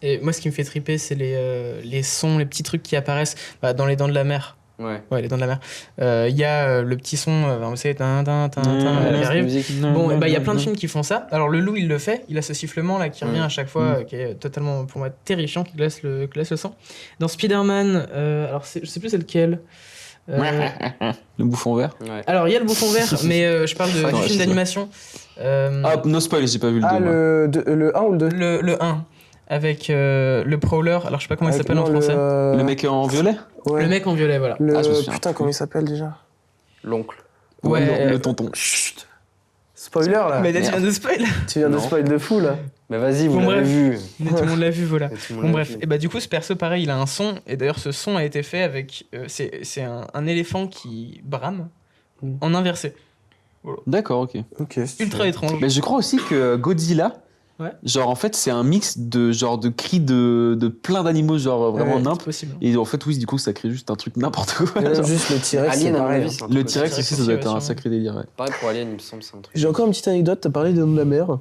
Et moi, ce qui me fait triper, c'est les sons, les petits trucs qui apparaissent dans Les Dents de la Mer. Ouais. Ouais, Les Dents de la Mer. Il y a le petit son, vous savez, qui La arrive. musique. Bon, il y a plein de films qui font ça. Alors, le loup, il le fait. Il a ce sifflement là qui revient à chaque fois, qui est totalement, pour moi, terrifiant, qui glace le sang. Dans Spider-Man, alors je sais plus c'est lequel. le bouffon vert. Ouais. Alors, il y a le bouffon vert, mais je parle du Ouais, film c'est d'animation. Ah, no spoil, j'ai pas vu le 2. Ah, le 1 ou le 2 Le 1, avec le Prowler. Alors, je sais pas comment il s'appelle en français. Le mec en violet. Ouais. Le mec en violet, voilà. Ah, je me souviens. Putain, comment il s'appelle déjà L'oncle. Ouais. Le tonton. Chut. Spoiler là. Mais là, tu Merde. viens de spoil. Tu viens de Non. spoil de fou là. Mais vas-y, vous Bon, l'avez bref. vu. Mais tout le monde l'a vu, voilà. Mais tout le monde Bon, l'a bref. vu. Et bah, du coup, ce perso, pareil, il a un son. Et d'ailleurs, ce son a été fait avec. C'est un éléphant qui brame en inversé. D'accord, ok. Ok. Ultra étrange. Mais je crois aussi que Godzilla, Ouais. genre en fait c'est un mix de cris de plein d'animaux, genre vraiment Ouais. nimp. C'est possible. Et en fait, oui, du coup, ça crée juste un truc n'importe quoi. Et même genre. juste le T-Rex, c'est Alien, à mon pareil. avis, hein. c'est un Le truc T-Rex T-Rex aussi, ça doit être aussi, un ouais, sacré délire. Ouais. Pareil pour Alien, il me semble, c'est un truc. J'ai encore une petite anecdote, t'as parlé de de la mer.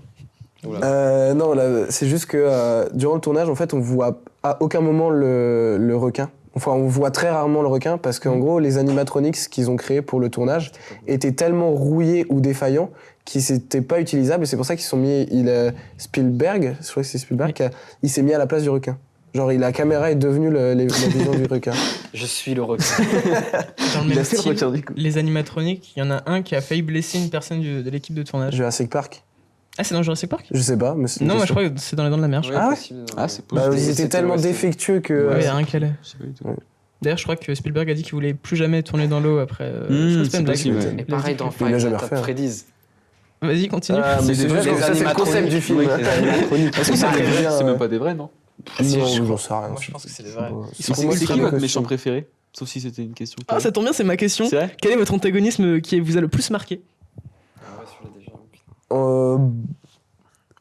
Oula. Non, là, c'est juste que durant le tournage, en fait, on voit à aucun moment le requin. Enfin, on voit très rarement le requin parce qu'en gros, les animatronics qu'ils ont créés pour le tournage étaient tellement rouillés ou défaillants qu'ils n'étaient pas utilisables. Et c'est pour ça qu'ils se sont mis. Spielberg, je crois que c'est Spielberg, il s'est mis à la place du requin. Genre, la caméra est devenue la vision du requin. Je suis le requin. Dans le Il même a fait le style, requin du coup. les animatroniques, il y en a un qui a failli blesser une personne de l'équipe de tournage. Jurassic Park. Ah, c'est dans Jurassic Park Je sais pas, mais c'est une Non, moi je question. crois que c'est dans les dents de la mer. je crois. Ah ouais possible. Ah, c'est Bah, possible. ils étaient C'était tellement Western. défectueux que. Ouais, il y a un qui allait. Je sais pas du tout. D'ailleurs, je crois que Spielberg a dit qu'il voulait plus jamais tourner dans l'eau après. je crois que c'est pas c'est une blague. possible, ouais. Et pareil dans Il l'a Five jamais Nights refait, at hein. Freddy's. Vas-y, continue. Ah, mais C'est c'est des juste vrais que ça, c'est le concept du film. Oui, les animatroniques. Est-ce que Ça c'est des revient, vrais C'est même pas des vrais, non Non, je j'en crois. sais rien. Moi, je pense que c'est des vrais. Ils C'est sont moins qui extrêmes votre que méchant ça. préféré Sauf si c'était une question. Ah, ça tombe bien, c'est ma question. C'est vrai Quel est votre antagonisme qui vous a le plus marqué? Ah ouais, celui-là déjà, putain.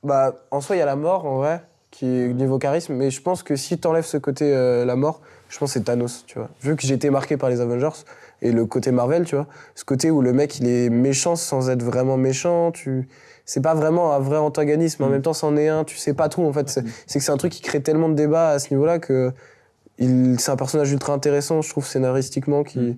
Bah, en soi, il y a la mort, en vrai, qui est niveau charisme, mais je pense que si t'enlèves ce côté la mort, je pense que c'est Thanos, tu vois. Vu que j'ai été marqué par les Avengers et le côté Marvel, tu vois, ce côté où le mec, il est méchant sans être vraiment méchant, c'est pas vraiment un vrai antagonisme, en même temps, c'en est un, tu sais pas tout, en fait. C'est que c'est un truc qui crée tellement de débats à ce niveau-là que c'est un personnage ultra intéressant, je trouve, scénaristiquement, qui J'ai peut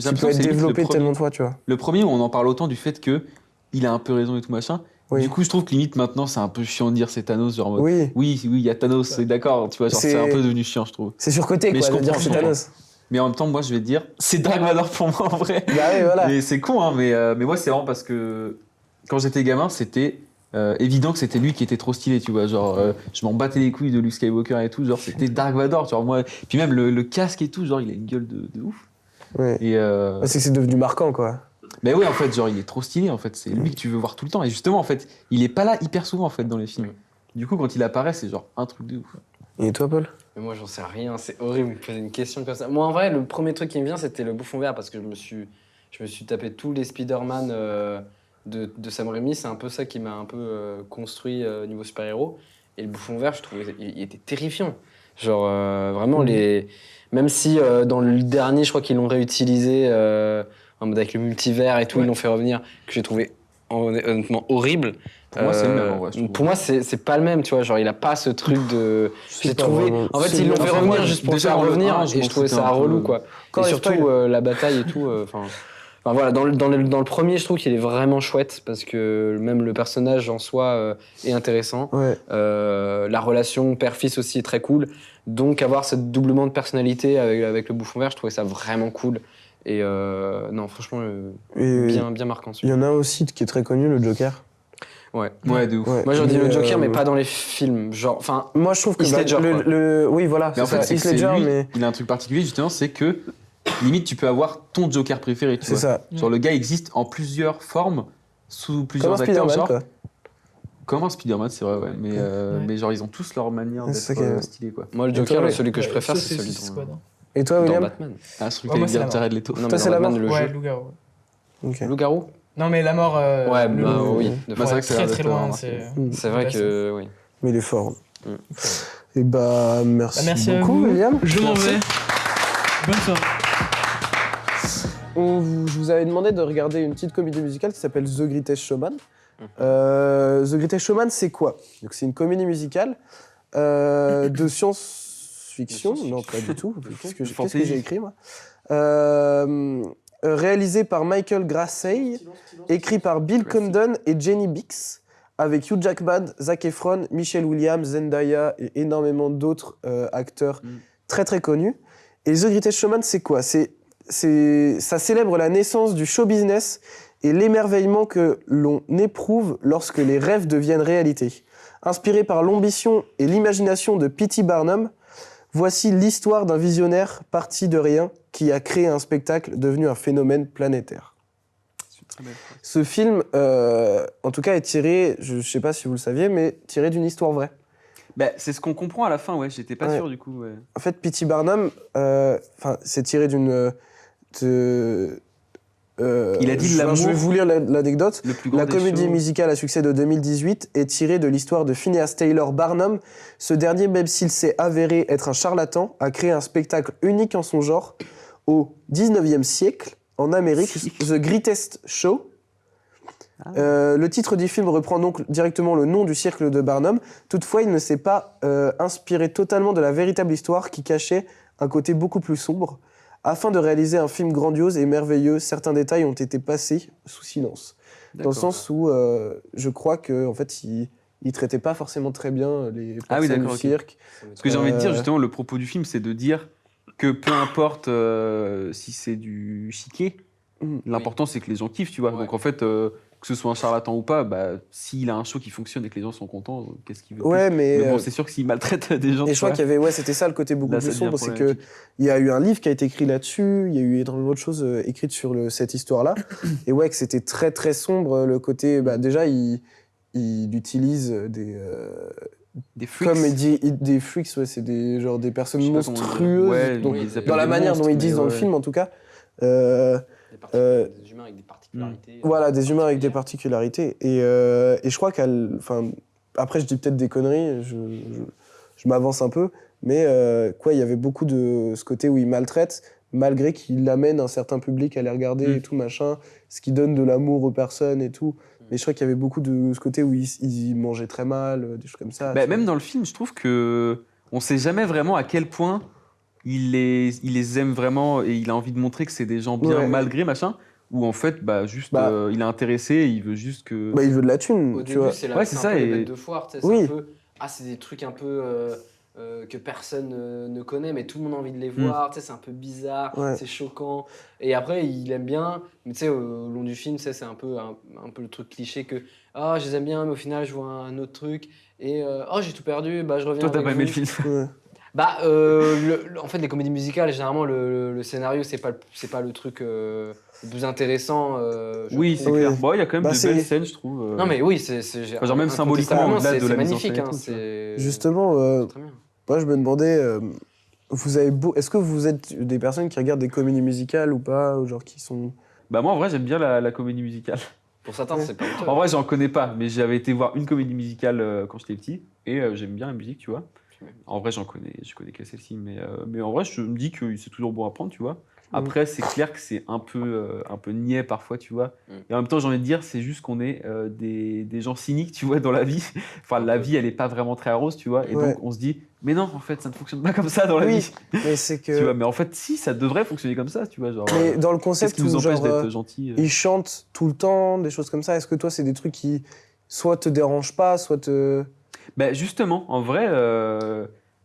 l'impression que être c'est limite développé le premier- tellement de fois, tu vois. Le premier où on en parle autant du fait que il a un peu raison et tout machin. Oui. Du coup, je trouve que limite maintenant c'est un peu chiant de dire c'est Thanos, genre en mode, Oui, oui, il y a Thanos, c'est d'accord, tu vois, genre C'est- c'est un peu devenu chiant, je trouve. c'est surcoté, Mais quoi, je de dire comprends, c'est je comprends. Thanos. Mais en même temps, moi je vais te dire, c'est Dark Vador pour moi en vrai. Bah oui, voilà. Mais c'est con, hein, mais moi c'est vraiment parce que quand j'étais gamin, c'était évident que c'était lui qui était trop stylé, tu vois. Genre, je m'en battais les couilles de Luke Skywalker et tout, genre c'était Dark Vador, genre moi. Puis même le casque et tout, genre il a une gueule de ouf. Ouais. Et C'est que c'est devenu marquant, quoi. mais ouais, en fait, genre il est trop stylé, en fait. C'est lui que tu veux voir tout le temps. Et justement, en fait, il est pas là hyper souvent en fait dans les films. Du coup, quand il apparaît, c'est genre un truc de ouf. Et toi, Paul? Mais moi, j'en sais rien. C'est horrible de me poser une question comme ça. Moi, en vrai, le premier truc qui me vient, c'était le bouffon vert parce que je me suis tapé tous les Spider-Man de Sam Raimi. C'est un peu ça qui m'a un peu construit au niveau super-héros. Et le bouffon vert, je trouvais il était terrifiant. Genre, vraiment, même si dans le dernier, je crois qu'ils l'ont réutilisé en mode avec le multivers et tout, ils l'ont fait revenir, que j'ai trouvé honnêtement horrible. Pour moi, c'est le même, en vrai, je trouve. Pour moi, c'est pas le même, tu vois. Genre, il a pas ce truc de. sais J'ai pas trouvé. vraiment. En fait, C'est ils l'ont bien. fait Enfin, revenir moi, juste pour déjà, faire dans le revenir, 1, je et m'en je trouvais foutais ça un peu. relou, quoi. Quand Et les surtout spoils. la bataille et tout. Enfin, voilà, dans le premier, je trouve qu'il est vraiment chouette parce que même le personnage en soi est intéressant. Ouais. La relation père-fils aussi est très cool. Donc, avoir ce doublement de personnalité avec le bouffon vert, je trouvais ça vraiment cool. Et non, franchement, Et bien marquant. il y en a aussi qui est très connu, le Joker. Ouais. Ouais, de ouf. Ouais. Moi, j'aurais dit le Joker, mais euh, pas dans les films. Genre, enfin, Moi, je trouve que Heath Ledger, quoi. oui, voilà, Mais en c'est fait, ça, c'est que Heath c'est Ledger, lui, mais il a un truc particulier justement, c'est que limite tu peux avoir ton Joker préféré, tu c'est vois. ça. Genre le gars existe en plusieurs formes, sous Comme un plusieurs acteurs, Spider-Man, genre. quoi. Comme un Spider-Man, c'est vrai, ouais. Mais genre ils ont tous leur manière Ouais, d'être c'est ça qui est- stylés, quoi. moi, le Et Joker, toi, ouais. celui que je préfère, Ça, c'est celui Suicide dans, Squad, hein. Et toi, dans William? Batman. Ah, ce truc Ouais, moi, avec c'est la Jared Leto. Non, Toi, mais c'est dans la Batman, mort. le Ouais, jeu. Loup-garou. Ok. Loup-garou Non, mais la mort. Ouais, le- bah oui. Bah, c'est vrai que ça a très l'air très d'être loin. un- C'est C'est vrai que, oui. Mais il est fort. Mm. Et bah, merci, Bah, merci à beaucoup, vous. William. Je m'en Merci. vais. Bonne soirée. Je vous avais demandé de regarder une petite comédie musicale qui s'appelle The Greatest Showman. The Greatest Showman, c'est quoi? Donc, c'est une comédie musicale de science-fiction. Non, pas du tout. Qu'est-ce que j'ai écrit, moi? Réalisé par Michael Grasey, écrit par Bill Condon et Jenny Bix, avec Hugh Jackman, Zac Efron, Michelle Williams, Zendaya et énormément d'autres acteurs très très connus. Et The Greatest Showman, c'est quoi? Ça célèbre la naissance du show business et l'émerveillement que l'on éprouve lorsque les rêves deviennent réalité. Inspiré par l'ambition et l'imagination de P.T. Barnum, voici l'histoire d'un visionnaire parti de rien qui a créé un spectacle devenu un phénomène planétaire. très belle phrase. Ce film, en tout cas, est tiré, je sais pas si vous le saviez, mais tiré d'une histoire vraie. Bah, c'est ce qu'on comprend à la fin, ouais. J'étais pas Ouais. sûr du coup. Ouais. En fait, P.T. Barnum, c'est tiré d'une... Il a dit de je l'amour. vais vous lire l'anecdote. Le plus grand La des comédie shows. musicale à succès de 2018 est tirée de l'histoire de Phineas Taylor Barnum. Ce dernier, même s'il s'est avéré être un charlatan, a créé un spectacle unique en son genre au 19e siècle en Amérique, The Greatest Show. Le titre du film reprend donc directement le nom du cercle de Barnum. Toutefois, il ne s'est pas inspiré totalement de la véritable histoire qui cachait un côté beaucoup plus sombre. Afin de réaliser un film grandiose et merveilleux, certains détails ont été passés sous silence. Dans le sens où je crois qu'en fait, il traitait pas forcément très bien les Ah oui, personnes d'accord, du ok. cirque. Ce que j'ai envie de dire, Euh, justement, le propos du film, c'est de dire que peu importe si c'est du chiquet, l'important c'est que les gens kiffent, tu vois. Ouais. Donc en fait, que ce soit un charlatan ou pas, bah, s'il a un show qui fonctionne et que les gens sont contents, qu'est-ce qu'il veut de Ouais, plus mais... Mais bon, c'est sûr que s'il maltraite des gens, Et tu je crois vois, qu'il y avait, c'était ça le côté beaucoup là, plus ça devient sombre, c'est que problématique. il y a eu un livre qui a été écrit là-dessus, il y a eu énormément de choses écrites sur cette histoire-là, et ouais, que c'était très très sombre, le côté, déjà, il utilise Des freaks. comme il dit, des freaks, ouais, c'est des personnes Je sais pas comment dire. monstrueuses, Ouais, donc, ils les appellent dans la des manière dont monstres, ils disent mais dans le ouais. film en tout cas. Des humains avec des particularités. Voilà, des humains avec des particularités. Et je crois après, je dis peut-être des conneries, je m'avance un peu, mais il y avait beaucoup de ce côté où il maltraite, malgré qu'il amène un certain public à les regarder et tout, machin, ce qui donne de l'amour aux personnes et tout. Mais je crois qu'il y avait beaucoup de ce côté où il mangeait très mal, des choses comme ça. Bah, tu même vois. dans le film, je trouve que on sait jamais vraiment à quel point il les aime vraiment et il a envie de montrer que c'est des gens bien Ouais. malgré machin. Ou en fait, il est intéressé, et il veut juste que. Il veut de la thune, Au tu début, vois. c'est Ouais, c'est c'est un ça, peu les et- bêtes de foire, tu sais, Oui. c'est un peu... c'est des trucs un peu que personne ne connaît, mais tout le monde a envie de les voir, tu sais, c'est un peu bizarre, Ouais. c'est choquant. Et après, il aime bien, mais tu sais, au long du film, tu sais, c'est un peu le truc cliché que « Ah, je les aime bien, mais au final, je vois un autre truc, et oh, j'ai tout perdu, bah, je reviens Toi, t'as avec pas aimé le vous. film. Ouais. Bah, en fait, les comédies musicales, généralement, le scénario, c'est pas le truc le plus intéressant. Je Oui, trouve. c'est Oui. clair. Bon, il y a quand même Bah, de c'est- belles scènes, je trouve. Non, mais oui, c'est genre même symboliquement, incontestablement, au-delà de c'est la mise en magnifique. scène et Hein, tout, tu vois. c'est Justement, c'est très bien. moi, je me demandais, est-ce que vous êtes des personnes qui regardent des comédies musicales ou pas, ou genre qui sont... Bah, moi, en vrai, j'aime bien la comédie musicale. Pour certains, c'est pas honteux. En vrai, j'en connais pas, mais j'avais été voir une comédie musicale quand j'étais petit et j'aime bien la musique, tu vois. En vrai, je connais que celle-ci, mais en vrai, je me dis que c'est toujours bon à prendre, tu vois. Après, c'est clair que c'est un peu niais parfois, tu vois. Et en même temps, j'ai envie de dire, c'est juste qu'on est des gens cyniques, tu vois, dans la vie. Enfin, la vie, elle est pas vraiment très rose, tu vois. Et Ouais. donc, on se dit, mais non, en fait, ça ne fonctionne pas comme ça dans la Oui, vie. mais c'est que... Tu vois, mais en fait, si, ça devrait fonctionner comme ça, tu vois. Genre, Mais dans le qu'est-ce concept qui nous où, empêche genre, d'être gentils ils chantent tout le temps, des choses comme ça, est-ce que toi, c'est des trucs qui soit te dérangent pas, soit te... Bah, justement, en vrai,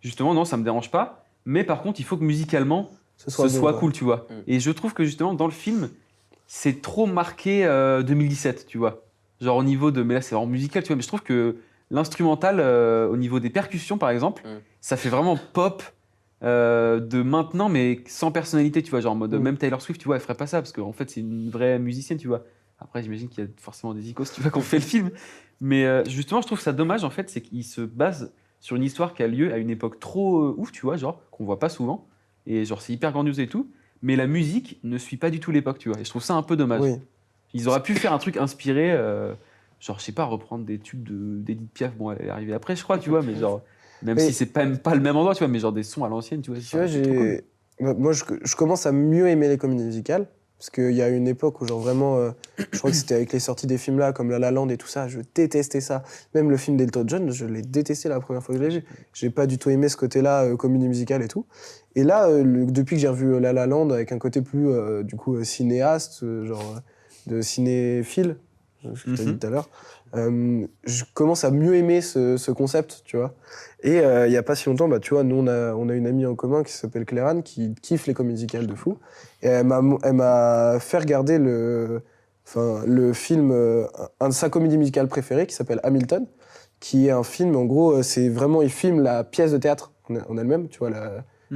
justement, non, ça me dérange pas. Mais par contre, il faut que musicalement, ce bon, soit quoi. cool, tu vois. Et je trouve que justement, dans le film, c'est trop marqué 2017, tu vois. Genre au niveau de... Mais là, c'est vraiment musical, tu vois. Mais je trouve que l'instrumental, au niveau des percussions, par exemple, ça fait vraiment pop de maintenant, mais sans personnalité, tu vois. Genre en mode... Même Taylor Swift, tu vois, elle ferait pas ça, parce qu'en fait, c'est une vraie musicienne, tu vois. Après, j'imagine qu'il y a forcément des icônes, tu vois, qu'on fait le film. Mais justement, je trouve ça dommage, en fait, c'est qu'il se base sur une histoire qui a lieu à une époque trop ouf, tu vois, genre, qu'on voit pas souvent. Et genre, c'est hyper grandiose et tout. Mais la musique ne suit pas du tout l'époque, tu vois. Et je trouve ça un peu dommage. Oui. Ils auraient pu faire un truc inspiré, genre, je sais pas, reprendre des tubes d'Edith Piaf. Bon, elle est arrivée après, je crois, tu vois, mais genre, même Mais- si c'est pas le même endroit, tu vois, mais genre des sons à l'ancienne, tu vois. Tu vois, c'est trop cool. moi, je commence à mieux aimer les comédies musicales. Parce qu'il y a une époque où, genre, vraiment, je crois que c'était avec les sorties des films là, comme La La Land et tout ça, je détestais ça. Même le film d'Elton John, je l'ai détesté la première fois que je l'ai vu. J'ai pas du tout aimé ce côté-là, comédie musicale et tout. Et là, depuis que j'ai revu La La Land avec un côté plus, du coup, cinéaste, de cinéphile, ce que tu as dit tout à l'heure, je commence à mieux aimer ce concept, tu vois. Et il n'y a pas si longtemps, tu vois, nous, on a une amie en commun qui s'appelle Clérane, qui kiffe les comédies musicales de fou. Et elle m'a fait regarder le film, un de sa comédie musicale préférée, qui s'appelle Hamilton, qui est un film, en gros, c'est vraiment, il filme la pièce de théâtre en elle-même, tu vois,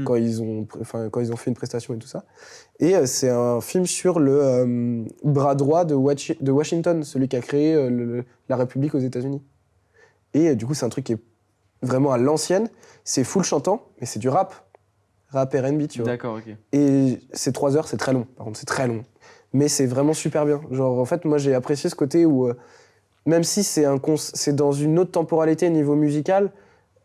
quand ils ont fait une prestation et tout ça. Et c'est un film sur le bras droit de Washington, celui qui a créé la République aux États-Unis. Et du coup, c'est un truc qui est vraiment à l'ancienne. C'est full chantant, mais c'est du rap R&B, tu vois. D'accord, ok. Et c'est 3 heures, c'est très long. Par contre, c'est très long. Mais c'est vraiment super bien. Genre, en fait, moi, j'ai apprécié ce côté où, même si c'est dans une autre temporalité niveau musical,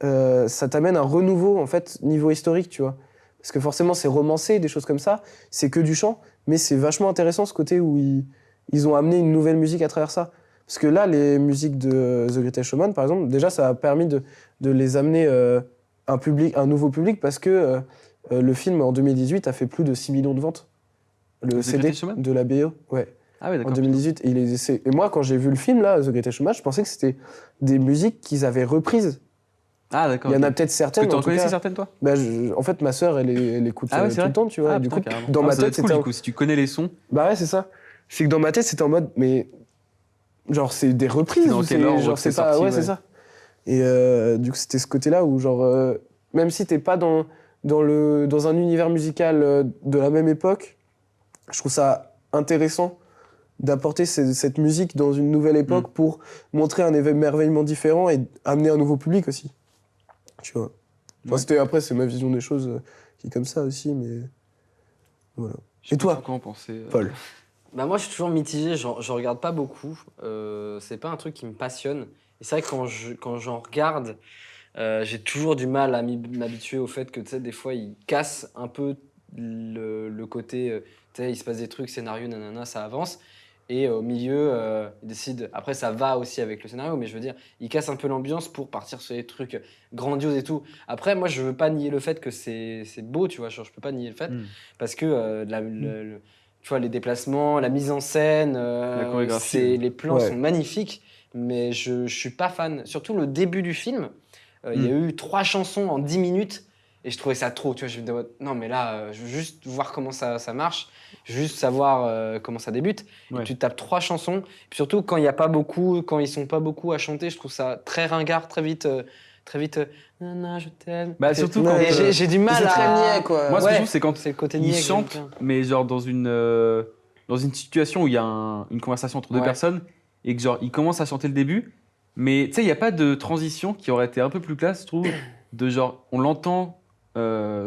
ça t'amène un renouveau, en fait, niveau historique, tu vois. Parce que forcément, c'est romancé, des choses comme ça. C'est que du chant, mais c'est vachement intéressant, ce côté où ils ont amené une nouvelle musique à travers ça. Parce que là, les musiques de The Greatest Showman, par exemple, déjà, ça a permis de les amener un nouveau public, parce que le film, en 2018, a fait plus de 6 millions de ventes. Le The CD Greatest Showman de la BO, ouais. Ah ouais, En d'accord. 2018. Et moi, quand j'ai vu le film, là, The Greatest Showman, je pensais que c'était des musiques qu'ils avaient reprises. Ah d'accord. Il y en a ok. peut-être certaines. Que tu en en tout connaissais cas. certaines, toi? Bah, en fait, ma sœur, elle écoute Ah ouais, c'est tout vrai le temps, tu vois. Ah, et du putain, coup, carrément. dans Ah, ma ça doit tête, être cool, c'était. du coup, si tu connais les sons. Bah ouais, c'est ça. C'est que dans ma tête, c'était en mode, mais. Genre, c'est des reprises. Dans Ou quel c'est, ordre genre, que c'est c'est pas. sorti, Ouais, ouais. c'est ça. Et du coup, c'était ce côté-là où, genre, même si t'es pas dans un univers musical de la même époque, je trouve ça intéressant d'apporter cette musique dans une nouvelle époque pour montrer un émerveillement différent et amener un nouveau public aussi. Tu vois. Enfin, Ouais. après, c'est ma vision des choses qui est comme ça aussi, mais voilà. Je sais Et pas toi, trop quoi en penser. Paul? Bah moi, je suis toujours mitigé, je regarde pas beaucoup. C'est pas un truc qui me passionne. Et c'est vrai que quand j'en regarde, j'ai toujours du mal à m'habituer au fait que, tu sais, des fois, ils cassent un peu le côté, tu sais, il se passe des trucs, scénario, nanana, ça avance. Et au milieu, ils décident. Après, ça va aussi avec le scénario, mais je veux dire, ils cassent un peu l'ambiance pour partir sur des trucs grandioses et tout. Après, moi, je veux pas nier le fait que c'est beau, tu vois. Genre, je peux pas nier le fait. Parce que tu vois, les déplacements, la mise en scène, La chorégraphie, les plans Ouais. sont magnifiques, mais je suis pas fan. Surtout le début du film, il y a eu 3 chansons en 10 minutes et je trouvais ça trop. Tu vois, je me disais, non, mais là, je veux juste voir comment ça marche, je veux juste savoir comment ça débute. Ouais. Et tu tapes 3 chansons, puis surtout quand il y a pas beaucoup, quand ils sont pas beaucoup à chanter, je trouve ça très ringard, très vite. Nana, je t'aime. Bah, surtout quand, Et j'ai du mal C'est à. très niais, quoi. Moi, ce que Ouais, je trouve, c'est quand c'est le côté ils niais que j'aime chantent, bien. mais genre dans une situation où il y a une conversation entre deux Ouais. personnes et que genre ils commencent à chanter le début, mais tu sais, il n'y a pas de transition qui aurait été un peu plus classe, je trouve, de genre on l'entend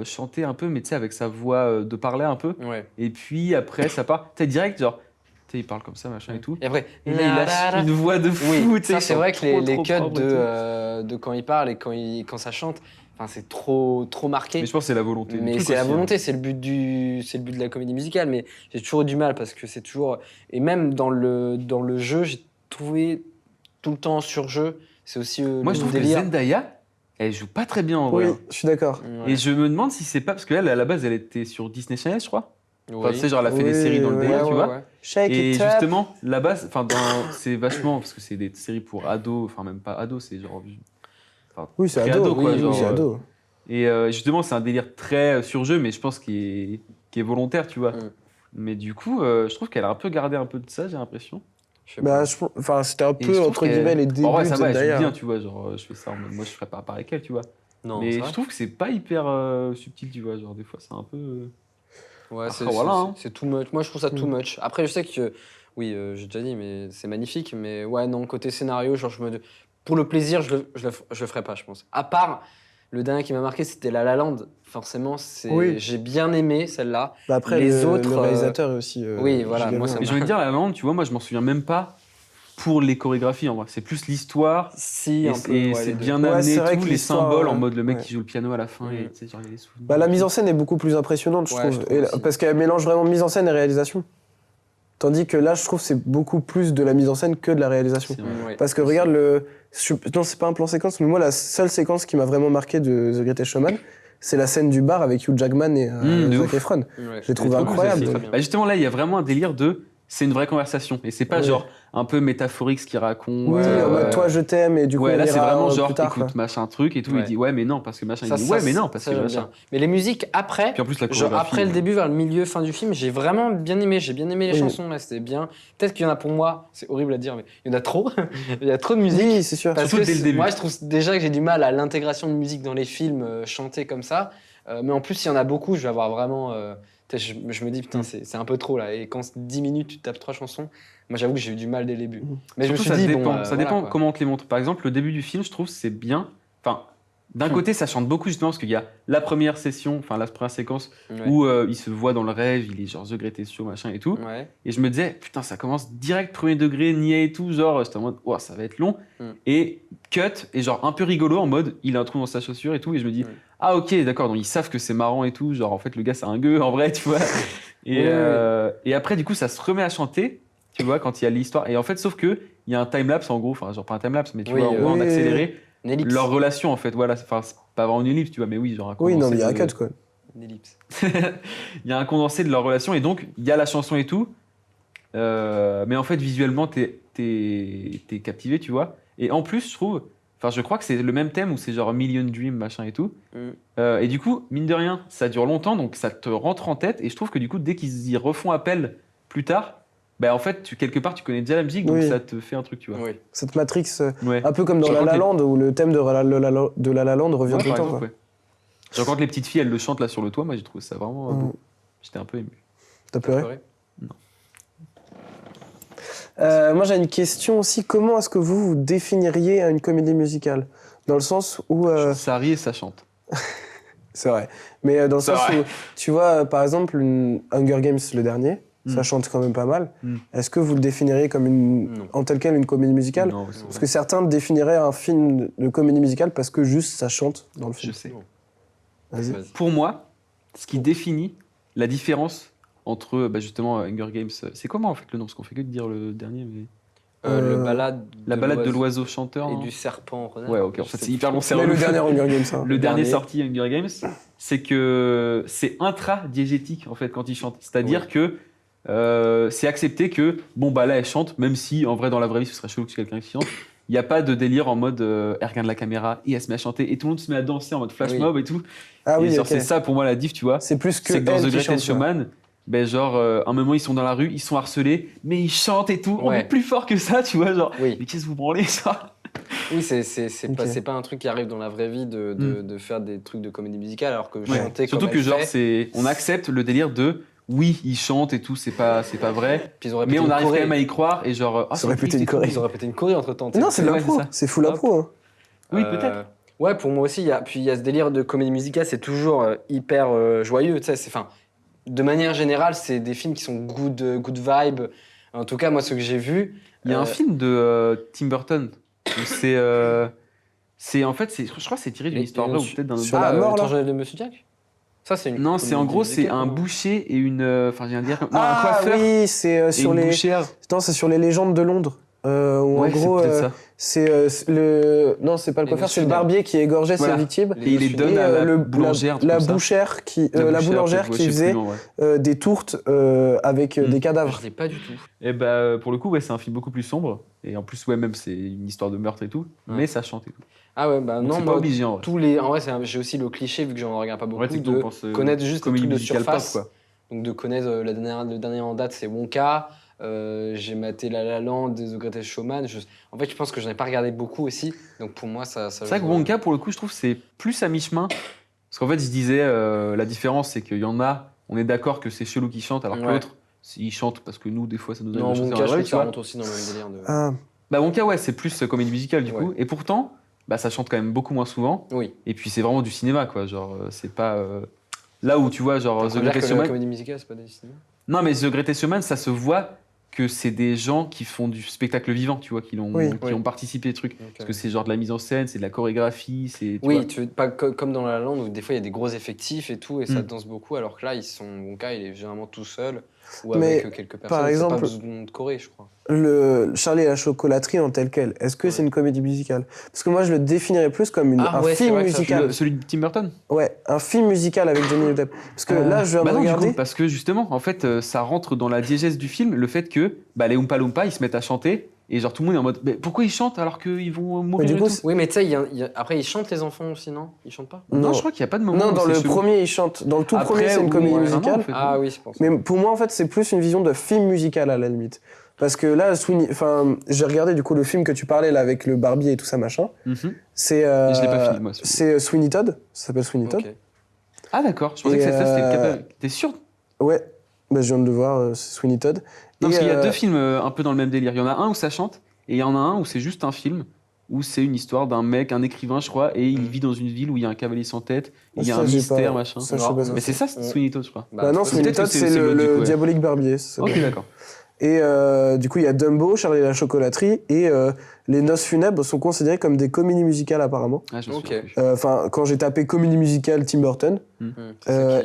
chanter un peu, mais tu sais, avec sa voix de parler un peu, Ouais. et puis après ça part, tu sais, direct, genre, tu sais, il parle comme ça, machin et tout. Et après, Et là, il lâche une voix de fou, oui, tu sais, ça ils c'est sont vrai que trop, les trop cuts propres et tout. de quand il parle et quand ça chante, enfin c'est trop marqué. Mais je pense que c'est la volonté. du Mais truc c'est la aussi, hein. volonté, c'est le but de la comédie musicale. Mais j'ai toujours eu du mal parce que c'est toujours et même dans le jeu, j'ai trouvé tout le temps en surjeu. C'est aussi Moi, le je trouve délire. que Zendaya, elle joue pas très bien en vrai. Oui, hein. je suis d'accord. Ouais. Et je me demande si c'est pas parce qu'elle, à la base, elle était sur Disney Channel, je crois. Enfin, Oui. tu sais, genre, elle a fait des Oui, séries dans le ouais, délire, Ouais, tu ouais, vois. ouais. Shake Et it up. justement, la base, enfin, c'est vachement, parce que c'est des séries pour ados, enfin, même pas ados, c'est genre. Enfin, Oui, c'est pré-ado, ado, quoi, oui, genre, c'est ado. Et justement, c'est un délire très surjeu, mais je pense qu'il est volontaire, tu vois. Mm. Mais du coup, je trouve qu'elle a un peu gardé un peu de ça, j'ai l'impression. Je sais Bah, pas. enfin, c'était un Et je peu, trouve entre qu'elle- guillemets, les Bon, débuts en vrai, de ça va, elle joue Zendaya. bien, tu vois. Genre, je fais ça en mode, moi, je ferais pas pareil qu'elle, tu vois. Non, Mais c'est je vrai. trouve que c'est pas hyper subtil, tu vois. Genre, des fois, c'est un peu. Ouais, Après, voilà, hein. c'est too much. Moi, je trouve ça too Mm. much. Après, je sais que, oui, j'ai déjà dit, mais c'est magnifique. Mais ouais, non, côté scénario, genre, pour le plaisir, je le ferais pas, je pense. À part, le dernier qui m'a marqué, c'était La La Land. Forcément, Oui. j'ai bien aimé celle-là. Bah, après, Les le autres, réalisateur est aussi. oui, voilà, giga moi, bien. ça Mais j'ai envie de dire, La La Land, tu vois, moi, je m'en souviens même pas pour les chorégraphies, en vrai. C'est plus l'histoire. Si, Et, un peu. et ouais, c'est les deux. bien Ouais, amené, c'est vrai tous que les l'histoire, symboles, en mode le mec ouais. qui joue le piano à la fin, et Mm. tu sais, genre, il y a les souvenirs. Bah, la mise en scène est beaucoup plus impressionnante, je Ouais, trouve. je trouve aussi. Parce qu'elle mélange vraiment mise en scène et réalisation. Tandis que là, je trouve que c'est beaucoup plus de la mise en scène que de la réalisation. C'est vrai. Ouais. Parce que regarde non, c'est pas un plan séquence, mais moi, la seule séquence qui m'a vraiment marqué de The Greatest Showman, c'est la scène du bar avec Hugh Jackman et de Zac ouf. Efron. Ouais. Je l'ai trouvé trop cool, incroyable. ça, c'est- Bah, justement, là, il y a vraiment un délire de. C'est une vraie conversation. Et c'est pas Ouais. genre un peu métaphorique ce qu'il raconte. Oui, en mode toi, je t'aime, et du coup, Ouais, on là, c'est ira vraiment plus genre, tard, écoute, quoi. machin truc et tout. Ouais. Il dit, ouais, mais non, parce que machin. Ça, il dit, ça, ouais, mais non, parce ça, que j'aime machin. bien. Mais les musiques après, Puis en plus, la genre chorégraphie. après le début vers le milieu, fin du film, j'ai vraiment bien aimé. J'ai bien aimé les Oui. chansons, là, c'était bien. Peut-être qu'il y en a pour moi, c'est horrible à dire, mais il y en a trop. Il y a trop de musique. Oui, c'est sûr. Parce Surtout que dès le début. moi, je trouve déjà que j'ai du mal à l'intégration de musique dans les films chantés comme ça. Mais en plus, s'il y en a beaucoup, je vais avoir vraiment. Je me dis, putain, c'est un peu trop là. Et quand 10 minutes, tu tapes 3 chansons, moi j'avoue que j'ai eu du mal dès le début. Mais Surtout, je me suis ça dit, dépend, bon. ça dépend comment on te les montre. Par exemple, le début du film, je trouve, c'est bien. Enfin, d'un côté, ça chante beaucoup justement parce qu'il y a la première session, enfin la première séquence où il se voit dans le rêve, il est genre The Greatest Show, machin et tout. Ouais. Et je me disais, putain, ça commence direct premier degré, niais et tout, genre, j'étais en mode, oh, ça va être long. Et cut, et genre un peu rigolo en mode, il a un trou dans sa chaussure et tout, et je me dis, ah ok, d'accord, donc ils savent que c'est marrant et tout, genre en fait, le gars, c'est un gueux en vrai, tu vois. Et après, du coup, ça se remet à chanter, tu vois, quand il y a l'histoire. Et en fait, sauf que, il y a un timelapse en gros, enfin, genre pas un timelapse, mais tu vois, on voit en accéléré. Une ellipse. Leur relation en fait, voilà, enfin, c'est pas vraiment une ellipse, tu vois, mais oui, genre un Oui, non, mais il y a un de- cut, quoi. Une ellipse. il y a un condensé de leur relation et donc il y a la chanson et tout, mais en fait visuellement t'es captivé, tu vois. Et en plus, je trouve, enfin, je crois que c'est le même thème où c'est genre Million Dream machin et tout. Et du coup, mine de rien, ça dure longtemps, donc ça te rentre en tête. Et je trouve que du coup, dès qu'ils y refont appel plus tard, bah en fait, quelque part, tu connais déjà la musique, donc Oui. ça te fait un truc, tu vois. Oui. Cette Matrix, Ouais. un peu comme dans Je La La raconte Land, où le thème de La La Land revient Ouais, tout le par temps. exemple, quoi. ouais. Genre quand les petites filles, elles le chantent là sur le toit, moi j'ai trouvé ça vraiment beau. J'étais un peu ému. T'as pleuré Non. Moi, j'ai une question aussi. Comment est-ce que vous définiriez une comédie musicale? Dans le sens où... Ça rit et ça chante. C'est vrai. Mais dans le C'est sens vrai. où, tu vois, par exemple, Hunger Games, le dernier, ça chante quand même pas mal. Est-ce que vous le définiriez comme Non. en tel quel une comédie musicale? Non, c'est Parce vrai. que certains définiraient un film de comédie musicale parce que juste ça chante dans le Je film. sais. Vas-y. Vas-y. Pour moi, ce qui définit la différence entre justement Hunger Games, c'est comment en fait le nom? Parce qu'on fait que de dire le dernier, mais Le balade la balade de l'oiseau chanteur. et non du serpent renard. Ouais, ok. En fait, c'est hyper long, c'est Mais le relou. dernier Hunger Games, hein. Le dernier dernier. sorti Hunger Games, c'est que c'est intradiégétique en fait quand il chante. C'est-à-dire que c'est accepté que bon bah là elle chante, même si en vrai dans la vraie vie ce serait chelou que c'est quelqu'un qui chante. Il n'y a pas de délire en mode elle regarde la caméra et elle se met à chanter et tout le monde se met à danser en mode flash Oui. mob et tout. Ah et oui, genre ok. c'est ça pour moi la diff, tu vois. C'est plus que C'est que dans elle The qui Greatest chante, quoi. Showman, ben genre un moment ils sont dans la rue, ils sont harcelés, mais ils chantent et tout. On Ouais. est plus fort que ça, tu vois, genre. Oui. Mais qu'est-ce que vous branlez ça? Oui, c'est Ok. pas un truc qui arrive dans la vraie vie de faire des trucs de comédie musicale alors que Ouais. chanter Surtout comme que elle genre fait, on accepte le délire de oui ils chantent et tout, c'est pas vrai. puis ils auraient Mais pété on une arrive quand choré. même à y croire et genre Ça aurait pété une choré. Ils auraient pété une choré entre temps. Non, c'est de Ouais, l'impro. c'est ça. C'est full Hop. impro. Hein. Oui, peut-être. Ouais, pour moi aussi, puis il y a ce délire de comédie musicale, c'est toujours hyper joyeux. Tu sais, de manière générale, c'est des films qui sont good vibe. En tout cas, moi, ce que j'ai vu. Il y a un film de Tim Burton où c'est en fait je crois que c'est tiré d'une histoire vraie ou peut-être d'un autre. sur la mort, là. Tangerine de Monsieur Jack. Ça, c'est une. Non, c'est en comédie gros c'est musicale, un non boucher et une enfin j'ai un dire non, un Ah coiffeur oui, c'est et sur une les... bouchère. Non, c'est sur les légendes de Londres. Où Ouais, en gros, c'est peut-être ça. c'est le... Non, c'est pas le Les coiffeur, c'est le notions barbier qui égorgeait Voilà. ses victimes. Et il les donne à la boulangère, un truc la comme ça. bouchère qui, La la bouchère, boulangère peut-être, qui ouais, je sais faisait plus le nom, ouais. des tourtes avec des Je cadavres. l'ai pas du tout. Et bah pour le coup ouais, c'est un film beaucoup plus sombre et en plus ouais même c'est une histoire de meurtre et tout, Ouais. mais ça chante et tout. Ah ouais, bah Donc, non, c'est pas moi, obligé en vrai. En vrai, j'ai aussi le cliché, vu que j'en regarde pas En beaucoup, vrai, c'est que nous, on de pense, connaître juste les comédie trucs de musicale surface. pop, quoi. Donc de connaître le dernier en date, c'est Wonka. J'ai maté La La Land, The Greatest Showman. En fait, je pense que j'en ai pas regardé beaucoup aussi. Donc pour moi, ça C'est vrai que Wonka pour le coup je trouve c'est plus à mi-chemin parce qu'en fait je disais la différence c'est qu'il y en a on est d'accord que c'est chelou qui chante alors que Ouais. l'autre ils chantent parce que nous des fois ça nous arrive Non, de chanter Wonka, en je vrai, trouve que tu ça vois. rentre aussi dans le même délire. Ah, Bah Wonka ouais c'est plus comédie musicale du Ouais. coup et pourtant bah ça chante quand même beaucoup moins souvent Oui. et puis c'est vraiment du cinéma quoi genre c'est pas là où tu vois genre On The peut dire que Greatest la Showman. comédie musicale, c'est pas des cinémas. Non, mais The Greatest Showman, ça se voit que c'est des gens qui font du spectacle vivant, tu vois, qui Oui. ont participé au truc. Ok. Parce que c'est genre de la mise en scène, c'est de la chorégraphie, c'est. tu Oui, vois. pas comme dans La La Land où des fois il y a des gros effectifs et tout et ça Mm. danse beaucoup, alors que là, Wonka, il est généralement tout seul ou Mais, avec quelques personnes. par C'est exemple- pas besoin de Corée, je crois. le Charlie et la chocolaterie en tel quel, est-ce que Ouais. c'est une comédie musicale? Parce que moi, je le définirais plus comme Ah un ouais, c'est film vrai que ça, musical. Celui de Tim Burton. Ouais, un film musical avec Johnny Depp. Parce que là, je viens de Bah non, du regarder. coup, parce que justement, en fait, ça rentre dans la diégèse du film, le fait que bah, les Oompa Loompa, ils se mettent à chanter, et genre tout le monde est en mode, mais pourquoi ils chantent alors qu'ils vont mourir du et coup, tout Oui, mais tu sais, après ils chantent les enfants aussi, non? Ils chantent pas? Non, Non. je crois qu'il n'y a pas de moment Non, où dans c'est le chelou. premier, il chante. Dans le tout Après, premier, c'est une oui, comédie ouais, musicale. vraiment, en fait. Ah oui, c'est pour ça. Mais pour moi, en fait, c'est plus une vision de film musical à la limite. Parce que là, j'ai regardé du coup le film que tu parlais là avec le Barbie et tout ça machin. Mhm. C'est Et je l'ai pas fini, moi, celui-là. c'est Sweeney Todd. Ça s'appelle Sweeney Todd. Ok. Ah d'accord, je pensais Et, que c'était le Captain. T'es sûr? Ouais, bah, je viens de le voir, c'est Sweeney Todd. Non, parce Et, qu'il y a deux films un peu dans le même délire. Il y en a un où ça chante, et il y en a un où c'est juste un film, où c'est une histoire d'un mec, un écrivain, je crois, et il vit dans une ville où il y a un cavalier sans tête, il y a Ça, un j'ai mystère, pas- machin. ça, je sais pas ce que Mais c'est ça, c'est Sweeney Todd, je crois. Bah non, Sweeney peut-être Todd, que c'est c'est l'autre, du coup, ouais. Diabolique Barbier. c'est ça. Ok, d'accord. Et du coup, il y a Dumbo, Charlie et la chocolaterie, et Les Noces funèbres sont considérées comme des comédies musicales apparemment. Ah, je me Ok. souviens plus. Enfin, quand j'ai tapé comédie musicale Tim Burton,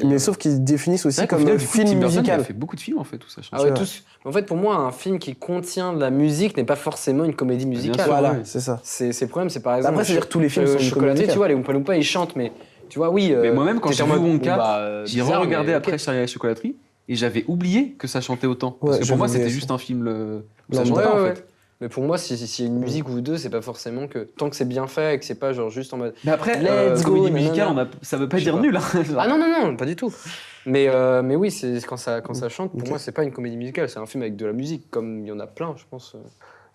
mais sauf qu'ils définissent C'est aussi vrai qu'au comme final, du coup, Tim film Burton, il a musical. fait beaucoup de films en fait, où ça chante. Ah ouais, vrai. tous. En fait, pour moi, un film qui contient de la musique n'est pas forcément une comédie musicale. sûr, Voilà, ouais. c'est ça. C'est le problème, c'est par exemple. Après, c'est-à-dire que tous les films sont une Chocolaté, comédie tu vois, les Oompa Loompa, ils chantent, mais tu vois, oui. Mais moi-même, quand t'étais j'ai en vu mode, Wonka, bon, bah, j'ai bizarre, re-regardé mais après ok. Charlie et la chocolaterie, et j'avais oublié que ça chantait autant. Parce Ouais, que je pour moi, voulais c'était aussi. juste un film où ça Non, chantait Ouais, pas en ouais, fait. Mais pour moi, s'il y a une musique ou deux, c'est pas forcément que. Tant que c'est bien fait et que c'est pas genre juste en mode. Mais après, Let's go, comédie nanana. musicale, ça veut pas Je sais dire pas. nul. Hein. Ah non, non, non, pas du tout. Mais oui, c'est quand ça chante, pour Ok. moi, c'est pas une comédie musicale, c'est un film avec de la musique, comme il y en a plein, je pense.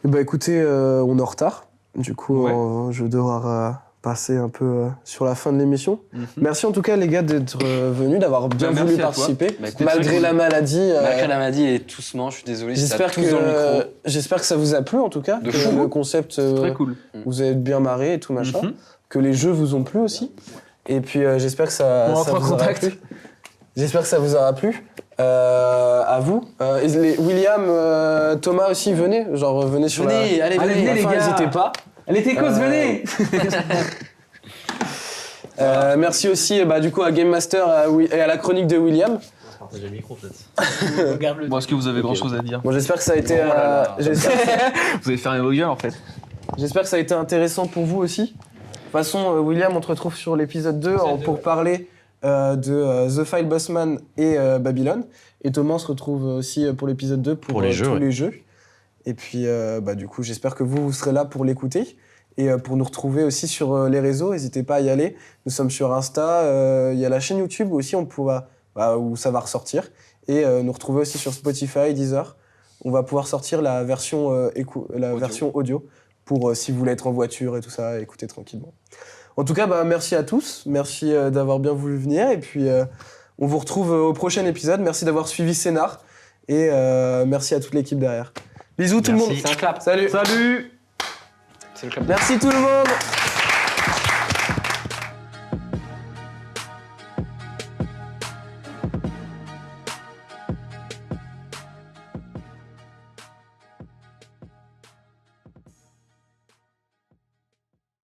Eh ben, écoutez, on est en retard. Du coup, Ouais. je vais devoir passer un peu sur la fin de l'émission. Mhm. Merci en tout cas, les gars, d'être venus, d'avoir bien Bah, merci voulu à toi. participer. Bah, écoute, Malgré très la cool. maladie. Malgré la maladie et toussement, je suis désolé si ça J'espère tousse dans le micro. j'espère que ça vous a plu en tout cas. De que fou. le concept, Très cool. vous avez bien marré et tout machin. Mhm. Que les jeux vous ont plu aussi. Et puis j'espère que ça, On ça rentre en vous aura contact. plu. J'espère que ça vous aura plu. À vous. Et William, Thomas aussi, venez. Genre venez sur Venez, la... allez, Allez, venez. venez, les fin, gars. n'hésitez pas. Elle était cause, venez. Merci aussi du coup à Game Master et à la chronique de William. Partager le micro peut-être. Regarde le. Bon, est-ce que vous avez grand chose à dire? Bon, j'espère que ça a été Vous avez fermé vos gueules en fait. j'espère que ça a été intéressant pour vous aussi. De toute façon, William, on te retrouve sur l'épisode 2 pour parler de The File Bossman et Babylon. Et Thomas se retrouve aussi pour l'épisode 2 pour les tous jeux, ouais. les jeux. Et puis, du coup, j'espère que vous serez là pour l'écouter. Et pour nous retrouver aussi sur les réseaux, n'hésitez pas à y aller. Nous sommes sur Insta, il y a la chaîne YouTube aussi où ça va ressortir. Et nous retrouver aussi sur Spotify, Deezer. On va pouvoir sortir la version, version audio pour si vous voulez être en voiture et tout ça, écouter tranquillement. En tout cas, merci à tous. Merci d'avoir bien voulu venir. Et puis, on vous retrouve au prochain épisode. Merci d'avoir suivi Scénar. Et merci à toute l'équipe derrière. Bisous tout le monde. Merci. C'est un clap. Salut. Salut. C'est le clap. Merci tout le monde.